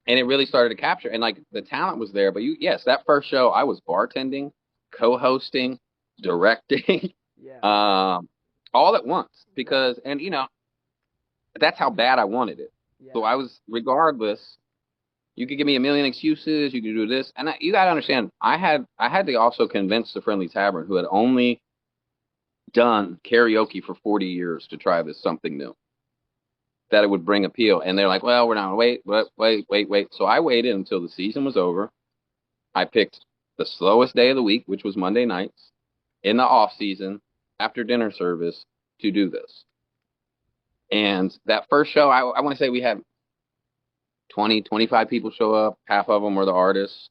Speaker 2: And it really started to capture. And like the talent was there. But yes, that first show, I was bartending, co-hosting, directing,
Speaker 1: Yeah.
Speaker 2: um, all at once. Because, and you know, that's how bad I wanted it. So
Speaker 1: Yeah.
Speaker 2: I was, regardless, you could give me a million excuses. You could do this, and you got to understand. I had to also convince the Friendly Tavern, who had only done karaoke for 40 years, to try this something new, that it would bring appeal. And they're like, well, we're not. Wait. So I waited until the season was over. I picked the slowest day of the week, which was Monday nights, in the off season after dinner service to do this. And that first show, I want to say we had 20, 25 people show up. Half of them were the artists.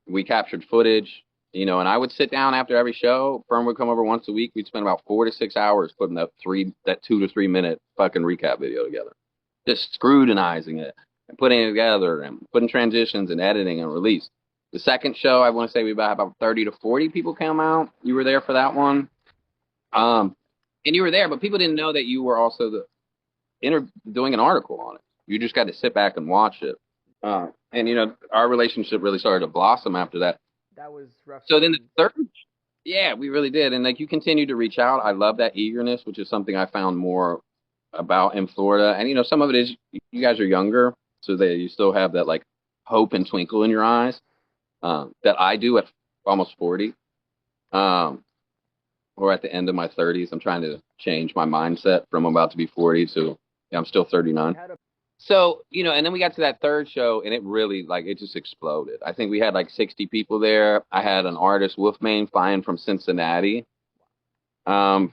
Speaker 2: We captured footage, you know, and I would sit down after every show. Firm would come over once a week. We'd spend about 4 to 6 hours putting that 2 to 3 minute fucking recap video together, just scrutinizing it and putting it together and putting transitions and editing and release. The second show, I want to say we about 30 to 40 people came out. You were there for that one. Um, and you were there, but people didn't know that you were also doing an article on it. You just got to sit back and watch it. And you know, our relationship really started to blossom after that.
Speaker 1: That was
Speaker 2: So then the
Speaker 1: roughly.
Speaker 2: third, yeah, we really did. And like you continue to reach out. I love that eagerness, which is something I found more about in Florida. And you know, some of it is you guys are younger, so that you still have that like hope and twinkle in your eyes that I do at almost 40, um, or at the end of my 30s. I'm trying to change my mindset from I'm about to be 40 to yeah, I'm still 39.
Speaker 1: Had a
Speaker 2: So, you know, and then we got to that third show and it really like it just exploded. I think we had like 60 people there. I had an artist, Wolfman, flying from Cincinnati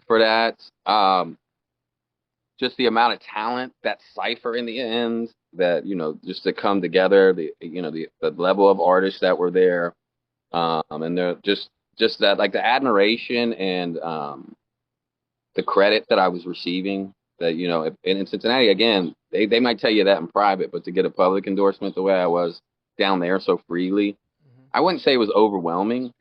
Speaker 2: for that. Just the amount of talent, that cipher in the end, that, you know, just to come together, the level of artists that were there. And they're just that like the admiration and the credit that I was receiving, that, you know, in Cincinnati, again, they might tell you that in private, but to get a public endorsement the way I was down there so freely,
Speaker 1: Mhm.
Speaker 2: I wouldn't say it was overwhelming,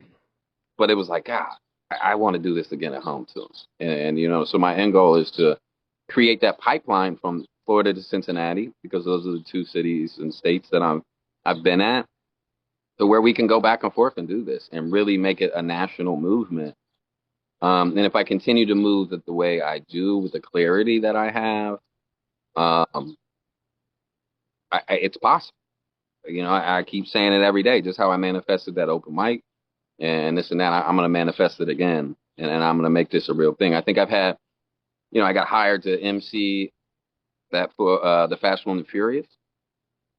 Speaker 2: but it was like, ah, I want to do this again at home too. And, you know, so my end goal is to create that pipeline from Florida to Cincinnati, because those are the two cities and states that I've been at, so where we can go back and forth and do this and really make it a national movement. And if I continue to move it the way I do with the clarity that I have, it's possible. I keep saying it every day, just how I manifested that open mic and this and that. I'm going to manifest it again, and I'm going to make this a real thing. I think I've had, I got hired to MC that for the Fast and the Furious,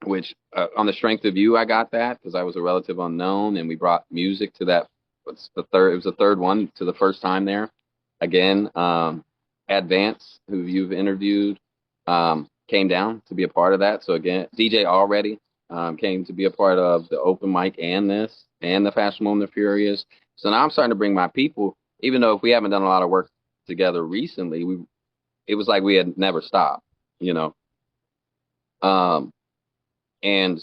Speaker 2: which on the strength of you, I got that because I was a relative unknown, and we brought music to that. What's the third? It was the third one to the first time there. Again, Advance, who you've interviewed, came down to be a part of that. So again, DJ already came to be a part of the open mic and this and the Fast and the Furious. So now I'm starting to bring my people, even though if we haven't done a lot of work together recently, it was like we had never stopped, you know. Um, and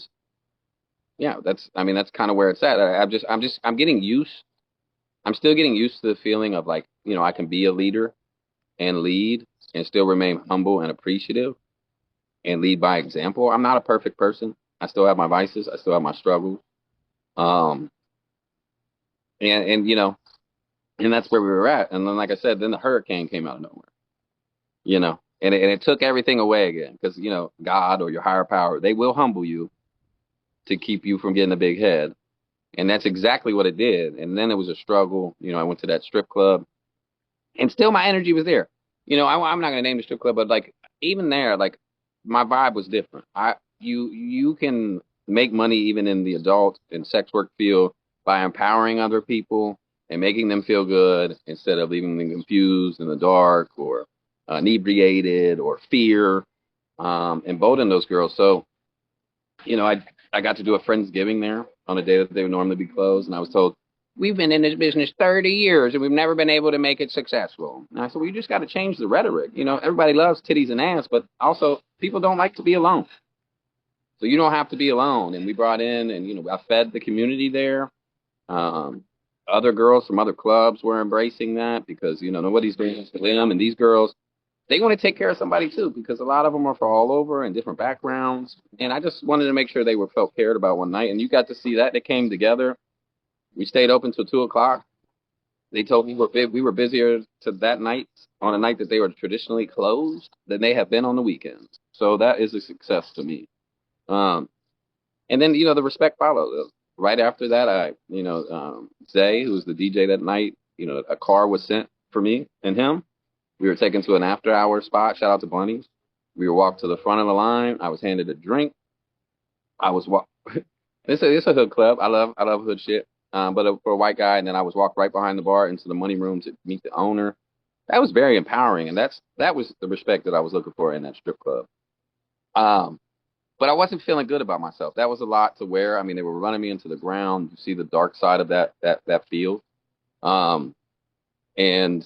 Speaker 2: yeah, that's kind of where it's at. I'm getting used. I'm still getting used to the feeling of like, I can be a leader and lead and still remain humble and appreciative and lead by example. I'm not a perfect person. I still have my vices. I still have my struggles. Um, and that's where we were at. And then, like I said, then the hurricane came out of nowhere, and it took everything away again because, God or your higher power, they will humble you to keep you from getting a big head. And that's exactly what it did. And then it was a struggle. I went to that strip club and still my energy was there. I'm not going to name the strip club, but like even there, like my vibe was different. You can make money even in the adult and sex work field by empowering other people and making them feel good instead of leaving them confused in the dark or inebriated or fear, embolden those girls. So, I got to do a Friendsgiving there on a day that they would normally be closed, and I was told, we've been in this business 30 years and we've never been able to make it successful. And I said, well, you just got to change the rhetoric. Everybody loves titties and ass, but also people don't like to be alone. So you don't have to be alone. And we brought in, and, I fed the community there. Um, Other girls from other clubs were embracing that because, nobody's doing this for them. And these girls, they want to take care of somebody too, because a lot of them are from all over and different backgrounds. And I just wanted to make sure they were felt cared about one night. And you got to see that. They came together. We stayed open till 2 o'clock. They told me we were busier to that night on a night that they were traditionally closed than they have been on the weekends. So that is a success to me. Um, and then, the respect followed. Right after that, Zay, who was the DJ that night, a car was sent for me and him. We were taken to an after-hour spot. Shout out to Bunnies. We were walked to the front of the line. I was handed a drink. I was walk. It's a hood club. I love hood shit. For a white guy, and then I was walked right behind the bar into the money room to meet the owner. That was very empowering, and that was the respect that I was looking for in that strip club. Um, but I wasn't feeling good about myself. That was a lot to wear. I mean, they were running me into the ground. You see the dark side of that field. Um, and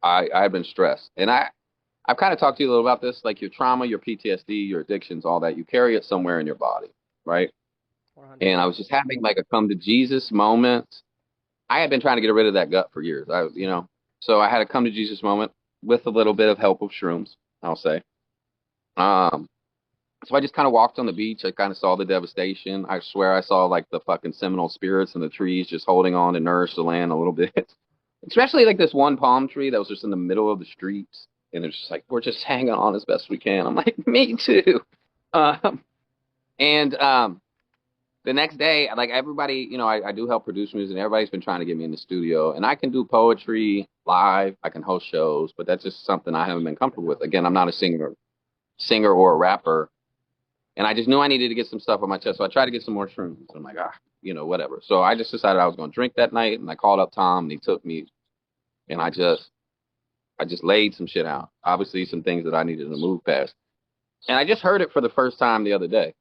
Speaker 2: I've been stressed, and I've kind of talked to you a little about this, like your trauma, your PTSD, your addictions, all that. You carry it somewhere in your body, right? And I was just having like a come to Jesus moment. I had been trying to get rid of that gut for years. So I had a come to Jesus moment with a little bit of help of shrooms, I'll say. Um, so I just kind of walked on the beach. I kind of saw the devastation. I swear I saw like the fucking Seminole spirits in the trees just holding on to nourish the land a little bit. Especially like this one palm tree that was just in the middle of the streets. And it's just like, we're just hanging on as best we can. I'm like, me too. Um, and the next day, like everybody, I do help produce music, and everybody's been trying to get me in the studio. And I can do poetry live. I can host shows, but that's just something I haven't been comfortable with. Again, I'm not a singer or a rapper. And I just knew I needed to get some stuff on my chest. So I tried to get some more shrooms. And I'm like, whatever. So I just decided I was going to drink that night. And I called up Tom, and he took me. And I just laid some shit out. Obviously, some things that I needed to move past. And I just heard it for the first time the other day.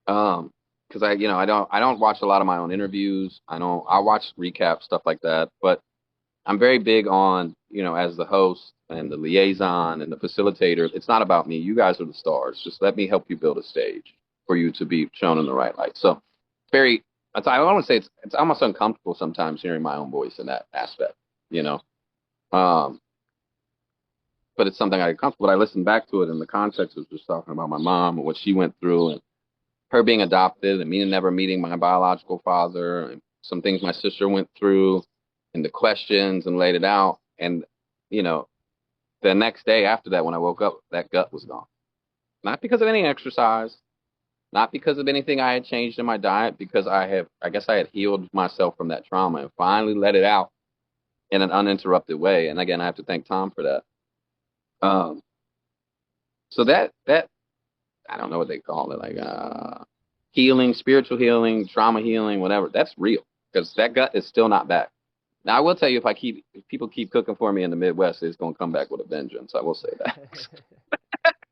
Speaker 2: Because I don't watch a lot of my own interviews. I watch recap stuff like that, but I'm very big on, as the host and the liaison and the facilitator, it's not about me. You guys are the stars. Just let me help you build a stage for you to be shown in the right light. So I want to say it's almost uncomfortable sometimes hearing my own voice in that aspect, you know. Um, but it's something I get comfortable. But I listened back to it in the context of just talking about my mom and what she went through and her being adopted and me never meeting my biological father and some things my sister went through and the questions and laid it out. And, the next day after that, when I woke up, that gut was gone. Not because of any exercise, not because of anything I had changed in my diet, because I guess I had healed myself from that trauma and finally let it out in an uninterrupted way. And again, I have to thank Tom for that. Um, so that I don't know what they call it, like healing, spiritual healing, trauma healing, whatever. That's real because that gut is still not back. Now I will tell you, if people keep cooking for me in the Midwest, it's gonna come back with a vengeance. I will say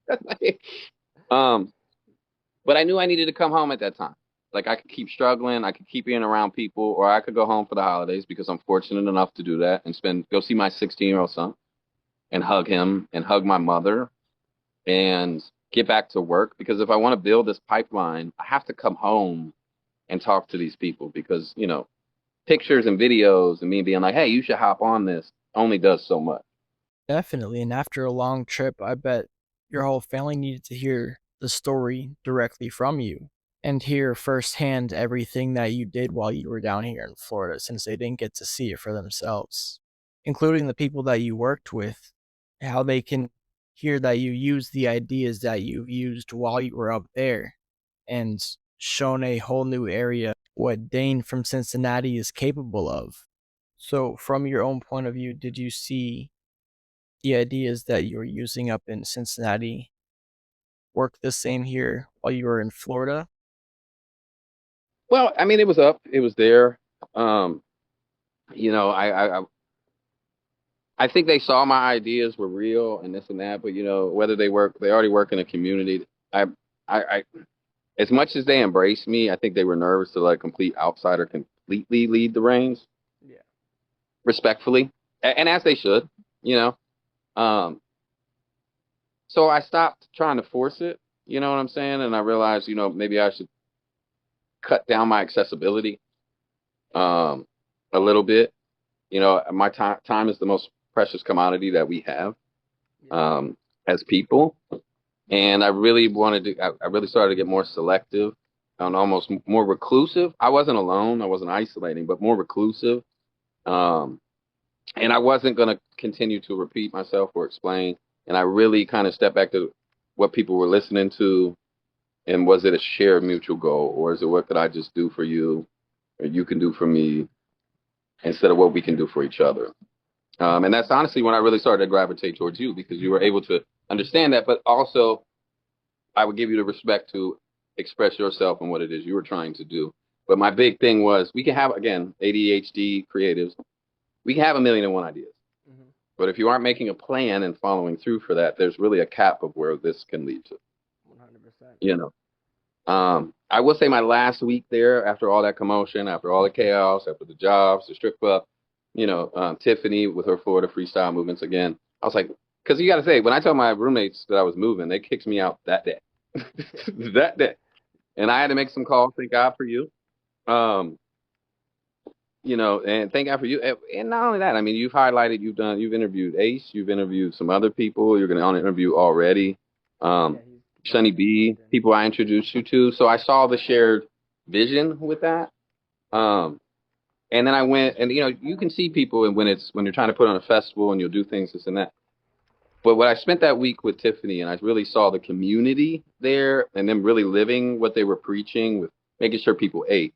Speaker 2: that. um, but I knew I needed to come home at that time. Like I could keep struggling, I could keep being around people, or I could go home for the holidays because I'm fortunate enough to do that and go see my 16-year-old son and hug him and hug my mother and get back to work. Because if I want to build this pipeline, I have to come home and talk to these people because, pictures and videos and me being like, hey, you should hop on this only does so much.
Speaker 1: Definitely, and after a long trip, I bet your whole family needed to hear the story directly from you and hear firsthand everything that you did while you were down here in Florida since they didn't get to see it for themselves, including the people that you worked with, how they can hear that you used the ideas that you used while you were up there and shown a whole new area what Dane from Cincinnati is capable of. So, from your own point of view, did you see the ideas that you're using up in Cincinnati work the same here while you were in Florida?
Speaker 2: Well, I mean, it was there. Um, you know, I think they saw my ideas were real and this and that, but whether they already work in a community. I, I, as much as they embraced me, I think they were nervous to let a complete outsider completely lead the reins,
Speaker 1: Yeah.
Speaker 2: respectfully, and as they should, you know. Um, so I stopped trying to force it, you know what I'm saying, and I realized, maybe I should cut down my accessibility um, a little bit. My time is the most precious commodity that we have
Speaker 1: Yeah.
Speaker 2: um, as people. And I really started to get more selective and almost more reclusive. I wasn't alone, I wasn't isolating, but more reclusive. Um, and I wasn't going to continue to repeat myself or explain. And I really kind of stepped back to what people were listening to. And was it a shared mutual goal, or is it what could I just do for you, or you can do for me, instead of what we can do for each other? And that's honestly when I really started to gravitate towards you because you were able to understand that, but also I would give you the respect to express yourself and what it is you were trying to do. But my big thing was we can have, again, ADHD creatives, we can have a million and one ideas.
Speaker 1: Mhm.
Speaker 2: But if you aren't making a plan and following through for that, there's really a cap of where this can lead to.
Speaker 1: 100%.
Speaker 2: You know, I will say my last week there, after all that commotion, after all the chaos, after the jobs, the strip club, Tiffany with her Florida freestyle movements again. I was like, because you got to say, when I told my roommates that I was moving, they kicked me out that day, that day, and I had to make some calls. Thank God for you. Um, and thank God for you. And not only that, I mean, you've interviewed Ace, you've interviewed some other people. You're going to interview already.
Speaker 1: Yeah,
Speaker 2: Um,
Speaker 1: he's
Speaker 2: Sunny
Speaker 1: definitely
Speaker 2: B,
Speaker 1: booked in.
Speaker 2: people I introduced you to. So I saw the shared vision with that. Um, and then I went, and you can see people when you're trying to put on a festival and you'll do things this and that. But what I spent that week with Tiffany, and I really saw the community there, and them really living what they were preaching, with making sure people ate.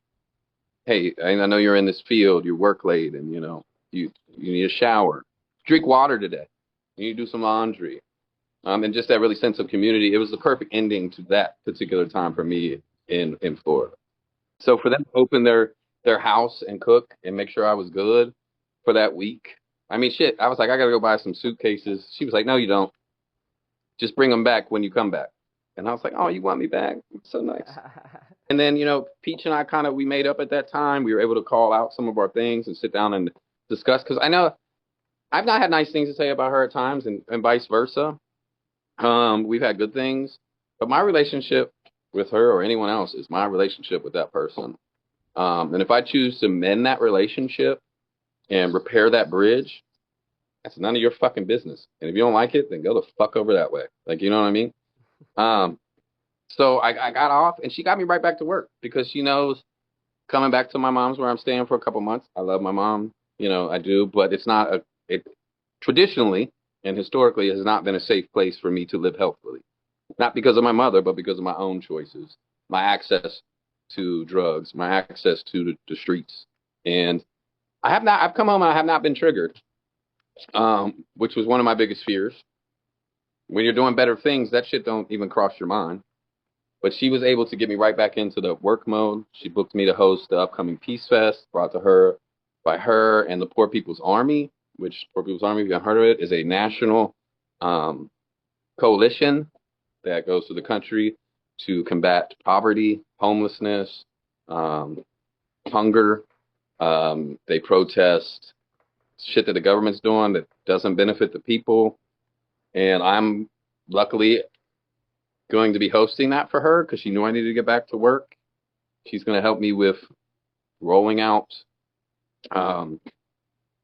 Speaker 2: Hey, I know you're in this field, you work late, and you need a shower. Drink water today. You need to do some laundry. And just that really sense of community. It was the perfect ending to that particular time for me in Florida. So for them to open their house and cook and make sure I was good for that week. I mean, shit. I was like, I gotta go buy some suitcases. She was like, no, you don't. Just bring them back when you come back. And I was like, oh, you want me back? So nice. And then, Peach and I we made up at that time. We were able to call out some of our things and sit down and discuss. Because I know I've not had nice things to say about her at times, and vice versa. We've had good things, but my relationship with her or anyone else is my relationship with that person. And if I choose to mend that relationship and repair that bridge, that's none of your fucking business. And if you don't like it, then go the fuck over that way. Like, you know what I mean? Um, so I got off, and she got me right back to work because she knows coming back to my mom's where I'm staying for a couple months. I love my mom, I do, but it traditionally and historically has not been a safe place for me to live healthfully. not because of my mother, but because of my own choices, my access to drugs, my access to the streets. And I've come home and I have not been triggered, which was one of my biggest fears. When you're doing better things, that shit don't even cross your mind. But she was able to get me right back into the work mode. She booked me to host the upcoming Peace Fest, brought to her by her and the Poor People's Army, which Poor People's Army, if you haven't heard of it, is a national um, coalition that goes to the country to combat poverty, homelessness, um, hunger. They protest shit that the government's doing that doesn't benefit the people. And I'm luckily going to be hosting that for her because she knew I needed to get back to work. She's going to help me with rolling out um,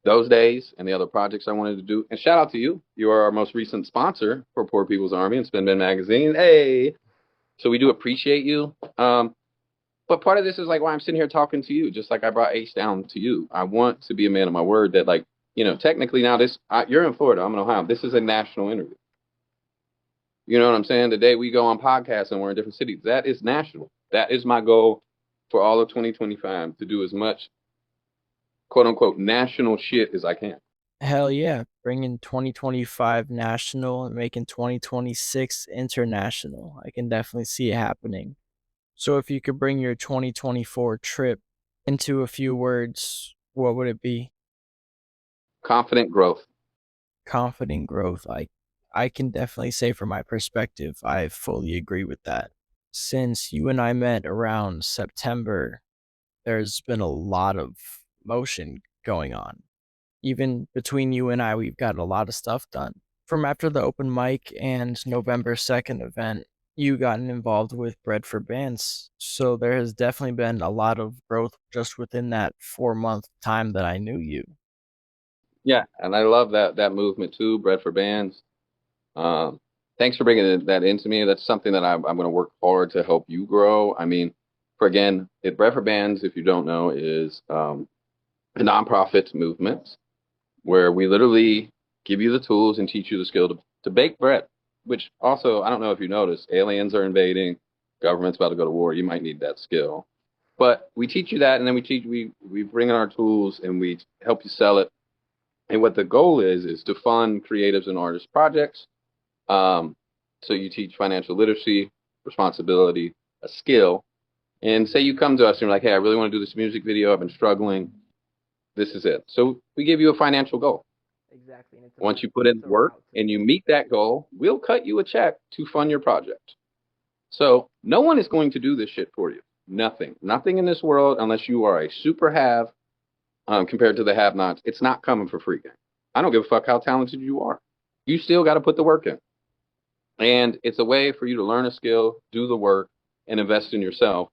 Speaker 2: those days and the other projects I wanted to do. And shout out to you. You are our most recent sponsor for Poor People's Army and Spin Bin Magazine. Hey, so we do appreciate you. But part of this is like why I'm sitting here talking to you, just like I brought Ace down to you. I want to be a man of my word that, like, technically now you're in Florida, I'm in Ohio. This is a national interview. You know what I'm saying? The day we go on podcasts and we're in different cities, that is national. That is my goal for all of 2025 to do as much quote unquote national shit as I can.
Speaker 1: Hell yeah, bringing 2025 national and making 2026 international. I can definitely see it happening. So if you could bring your 2024 trip into a few words, what would it be?
Speaker 2: Confident growth.
Speaker 1: Confident growth. I can definitely say from my perspective, I fully agree with that. Since you and I met around September, there's been a lot of motion going on. Even between you and I, we've got a lot of stuff done. From after the open mic and November 2nd event, you gotten involved with Bread for Bands. So there has definitely been a lot of growth just within that 4-month time that I knew you.
Speaker 2: Yeah, and I love that movement too, Bread for Bands. Um, Thanks for bringing that into me. That's something that I'm going to work hard to help you grow. I mean, for again, Bread for Bands, if you don't know, is a nonprofit movement where we literally give you the tools and teach you the skill to bake bread, which also, I don't know if you noticed, aliens are invading, government's about to go to war. You might need that skill. But we teach you that, and then we bring in our tools and we help you sell it. And what the goal is to fund creatives and artists projects. Um, so you teach financial literacy, responsibility, a skill. And say you come to us and you're like, hey, I really want to do this music video. I've been struggling. This is it. So we give you a financial goal.
Speaker 1: Exactly. And
Speaker 2: Once you put in work and you meet that goal, we'll cut you a check to fund your project. So no one is going to do this shit for you. Nothing. Nothing in this world, unless you are a super have compared to the have nots, it's not coming for free. I don't give a fuck how talented you are. You still got to put the work in. And it's a way for you to learn a skill, do the work, and invest in yourself.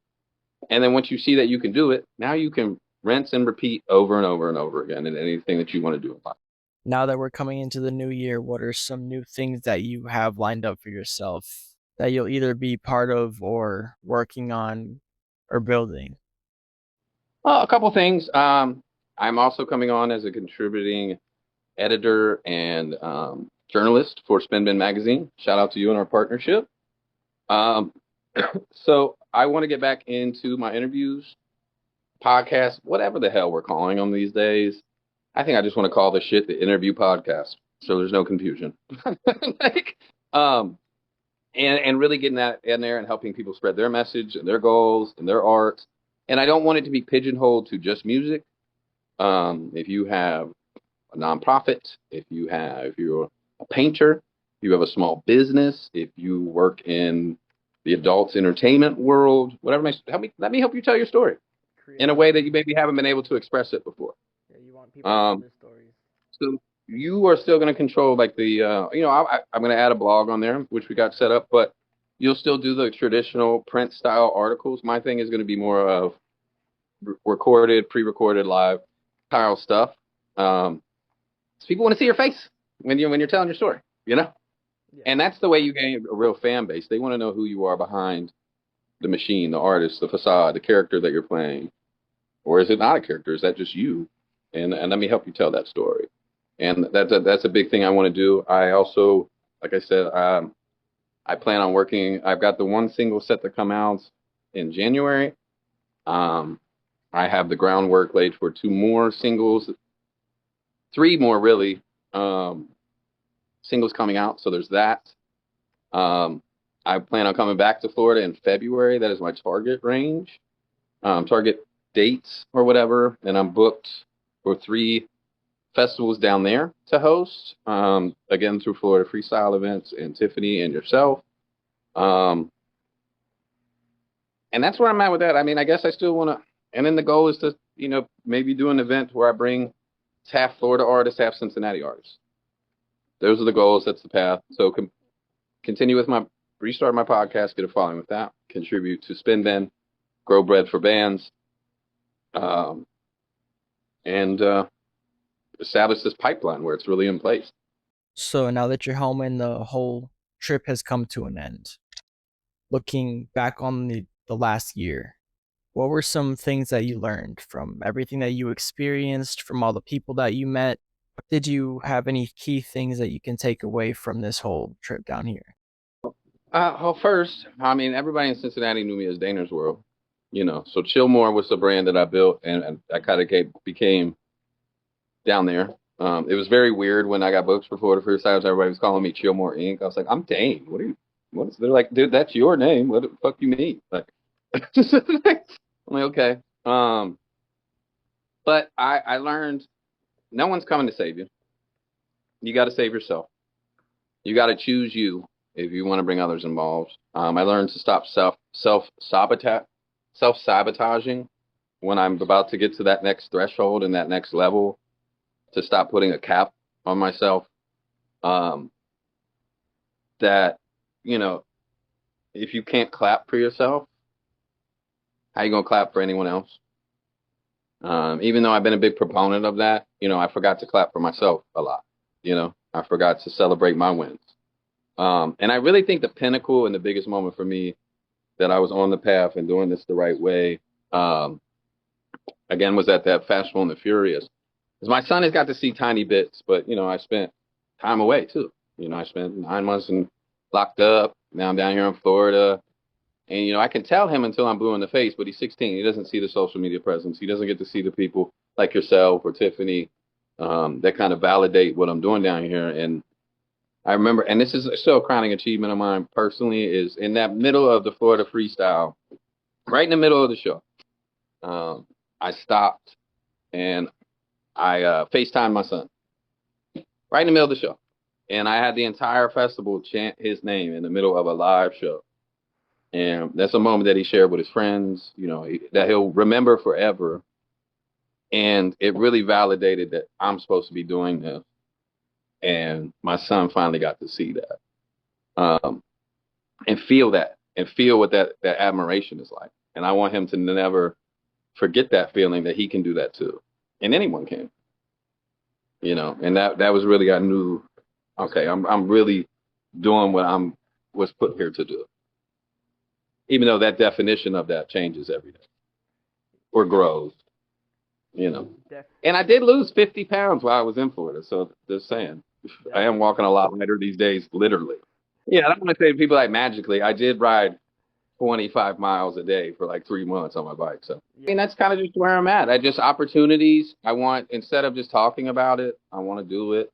Speaker 2: And then once you see that you can do it, now you can rinse and repeat over and over and over again in anything that you want to do in life.
Speaker 1: now that we're coming into the new year, what are some new things that you have lined up for yourself that you'll either be part of or working on or building?
Speaker 2: Well, a couple things. I'm also coming on as a contributing editor and journalist for Spin Bin Magazine. Shout out to you and our partnership. Um, so I want to get back into my interviews, podcasts, whatever the hell we're calling them these days. I think I just want to call this shit the interview podcast, so there's no confusion. like, um, and really getting that in there and helping people spread their message and their goals and their art. And I don't want it to be pigeonholed to just music. If you have a nonprofit, if you're a painter, if you have a small business, if you work in the adults entertainment world, whatever makes let me help you tell your story in a way that you maybe haven't been able to express it before.
Speaker 1: Yeah, you want people to tell
Speaker 2: Um,
Speaker 1: their stories.
Speaker 2: so you are still going to control like I'm going to add a blog on there, which we got set up, but you'll still do the traditional print style articles. My thing is going to be more of recorded, pre-recorded, live style stuff. So people want to see your face when you're telling your story, you know?
Speaker 1: Yeah.
Speaker 2: And that's the way you gain a real fan base. They want to know who you are behind the machine, the artist, the facade, the character that you're playing. Or is it not a character? Is that just you? And let me help you tell that story. And that's a big thing I want to do. I also, like I said, I plan on working. I've got the one single set to come out in January. Um, I have the groundwork laid for two more singles, three more really, um, singles coming out. So there's that. Um, I plan on coming back to Florida in February. That is my target range, target dates or whatever. And I'm booked for three festivals down there to host. Again, through Florida Freestyle Events and Tiffany and yourself. Um, and that's where I'm at with that. I mean, I guess I still want to, and then the goal is to, maybe do an event where I bring half Florida artists, half Cincinnati artists. Those are the goals. That's the path. So continue with restart my podcast, get a following with that, contribute to Spin Ben, grow bread for bands, um, and establish this pipeline where it's really in place.
Speaker 1: So now that you're home and the whole trip has come to an end, looking back on the last year, what were some things that you learned from everything that you experienced, from all the people that you met? Did you have any key things that you can take away from this whole trip down here?
Speaker 2: Well, first, I mean, everybody in Cincinnati knew me as Daner's World, So Chillmore was the brand that I built, and I kind of became down there. It was very weird when I got booked for Florida Freestyles. Everybody was calling me Chillmore Inc. I was like, I'm Dane. They're like, dude, that's your name. What the fuck you mean? Like, I'm like, okay. But I learned no one's coming to save you. You got to save yourself. You got to choose you if you want to bring others involved. I learned to stop self sabotaging when I'm about to get to that next threshold and that next level. To stop putting a cap on myself. That if you can't clap for yourself, how you gonna clap for anyone else? Even though I've been a big proponent of that, I forgot to clap for myself a lot. I forgot to celebrate my wins. And I really think the pinnacle and the biggest moment for me that I was on the path and doing this the right way, again, was at that Fast and the Furious. Because my son has got to see tiny bits, but, I spent time away too. I spent 9 months locked up. Now I'm down here in Florida. And, I can tell him until I'm blue in the face, but he's 16. He doesn't see the social media presence. He doesn't get to see the people like yourself or Tiffany that kind of validate what I'm doing down here. And I remember, and this is still a crowning achievement of mine personally, is in that middle of the Florida Freestyle, right in the middle of the show, I stopped and I FaceTimed my son right in the middle of the show. And I had the entire festival chant his name in the middle of a live show. And that's a moment that he shared with his friends, that he'll remember forever. And it really validated that I'm supposed to be doing this. And my son finally got to see that and feel that and feel what that admiration is like. And I want him to never forget that feeling that he can do that too. And anyone can, and that was really, I knew, okay, I'm really doing what was put here to do. Even though that definition of that changes every day or grows, And I did lose 50 pounds while I was in Florida. So just saying, I am walking a lot lighter these days, literally. Yeah, I don't want to say to people like magically. I did ride 25 miles a day for like 3 months on my bike. So, I mean, that's kind of just where I'm at. I just opportunities. Instead of just talking about it, I want to do it.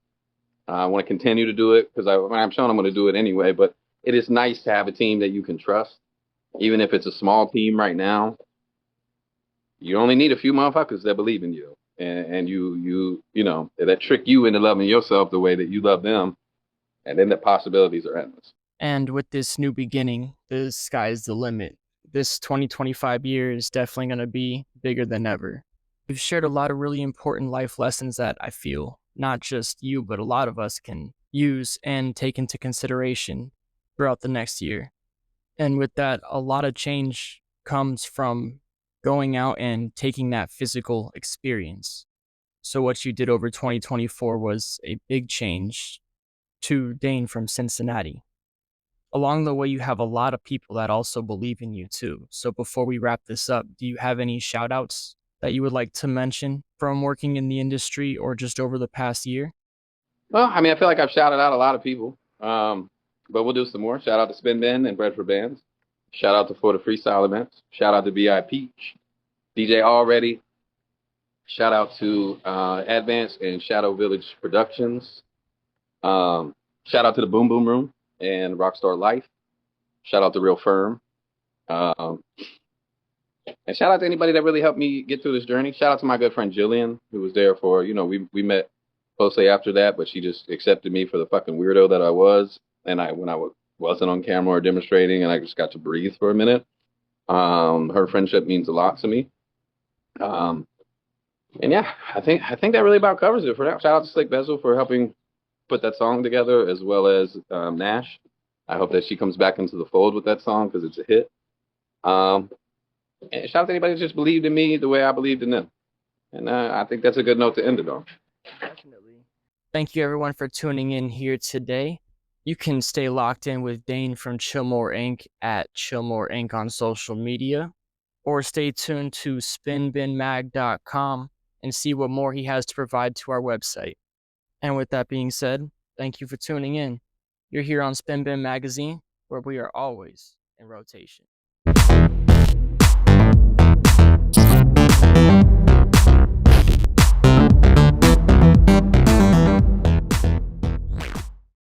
Speaker 2: I want to continue to do it because I'm showing I'm going to do it anyway. But it is nice to have a team that you can trust, even if it's a small team right now. You only need a few motherfuckers that believe in you, and that trick you into loving yourself the way that you love them, and then the possibilities are endless.
Speaker 1: And with this new beginning, the sky's the limit. This 2025 year is definitely going to be bigger than ever. We've shared a lot of really important life lessons that I feel not just you, but a lot of us can use and take into consideration throughout the next year. And with that, a lot of change comes from going out and taking that physical experience. So what you did over 2024 was a big change to Dane from Cincinnati. Along the way, you have a lot of people that also believe in you too. So before we wrap this up, do you have any shout outs that you would like to mention from working in the industry or just over the past year?
Speaker 2: Well, I mean, I feel like I've shouted out a lot of people. But we'll do some more. Shout out to Spin Ben and Bread for Bands. Shout out to For the Freestyle Events. Shout out to VI Peach, DJ Already. Shout out to Advance and Shadow Village Productions. Shout out to the Boom Boom Room and Rockstar Life. Shout out to Real Firm. Um, and shout out to anybody that really helped me get through this journey. Shout out to my good friend Jillian, who was there for, we met closely after that, but she just accepted me for the fucking weirdo that I was. And when I wasn't on camera or demonstrating, and I just got to breathe for a minute. Her friendship means a lot to me. Um, and yeah, I think that really about covers it for now. Shout out to Slick Bezel for helping put that song together, as well as Nash. I hope that she comes back into the fold with that song because it's a hit. Um, and shout out to anybody that just believed in me the way I believed in them. And I think that's a good note to end it on.
Speaker 1: Definitely. Thank you everyone for tuning in here today. You can stay locked in with Dane from Chillmore Inc. at Chillmore Inc. on social media, or stay tuned to spinbinmag.com and see what more he has to provide to our website. And with that being said, thank you for tuning in. You're here on Spin Bin Magazine, where we are always in rotation.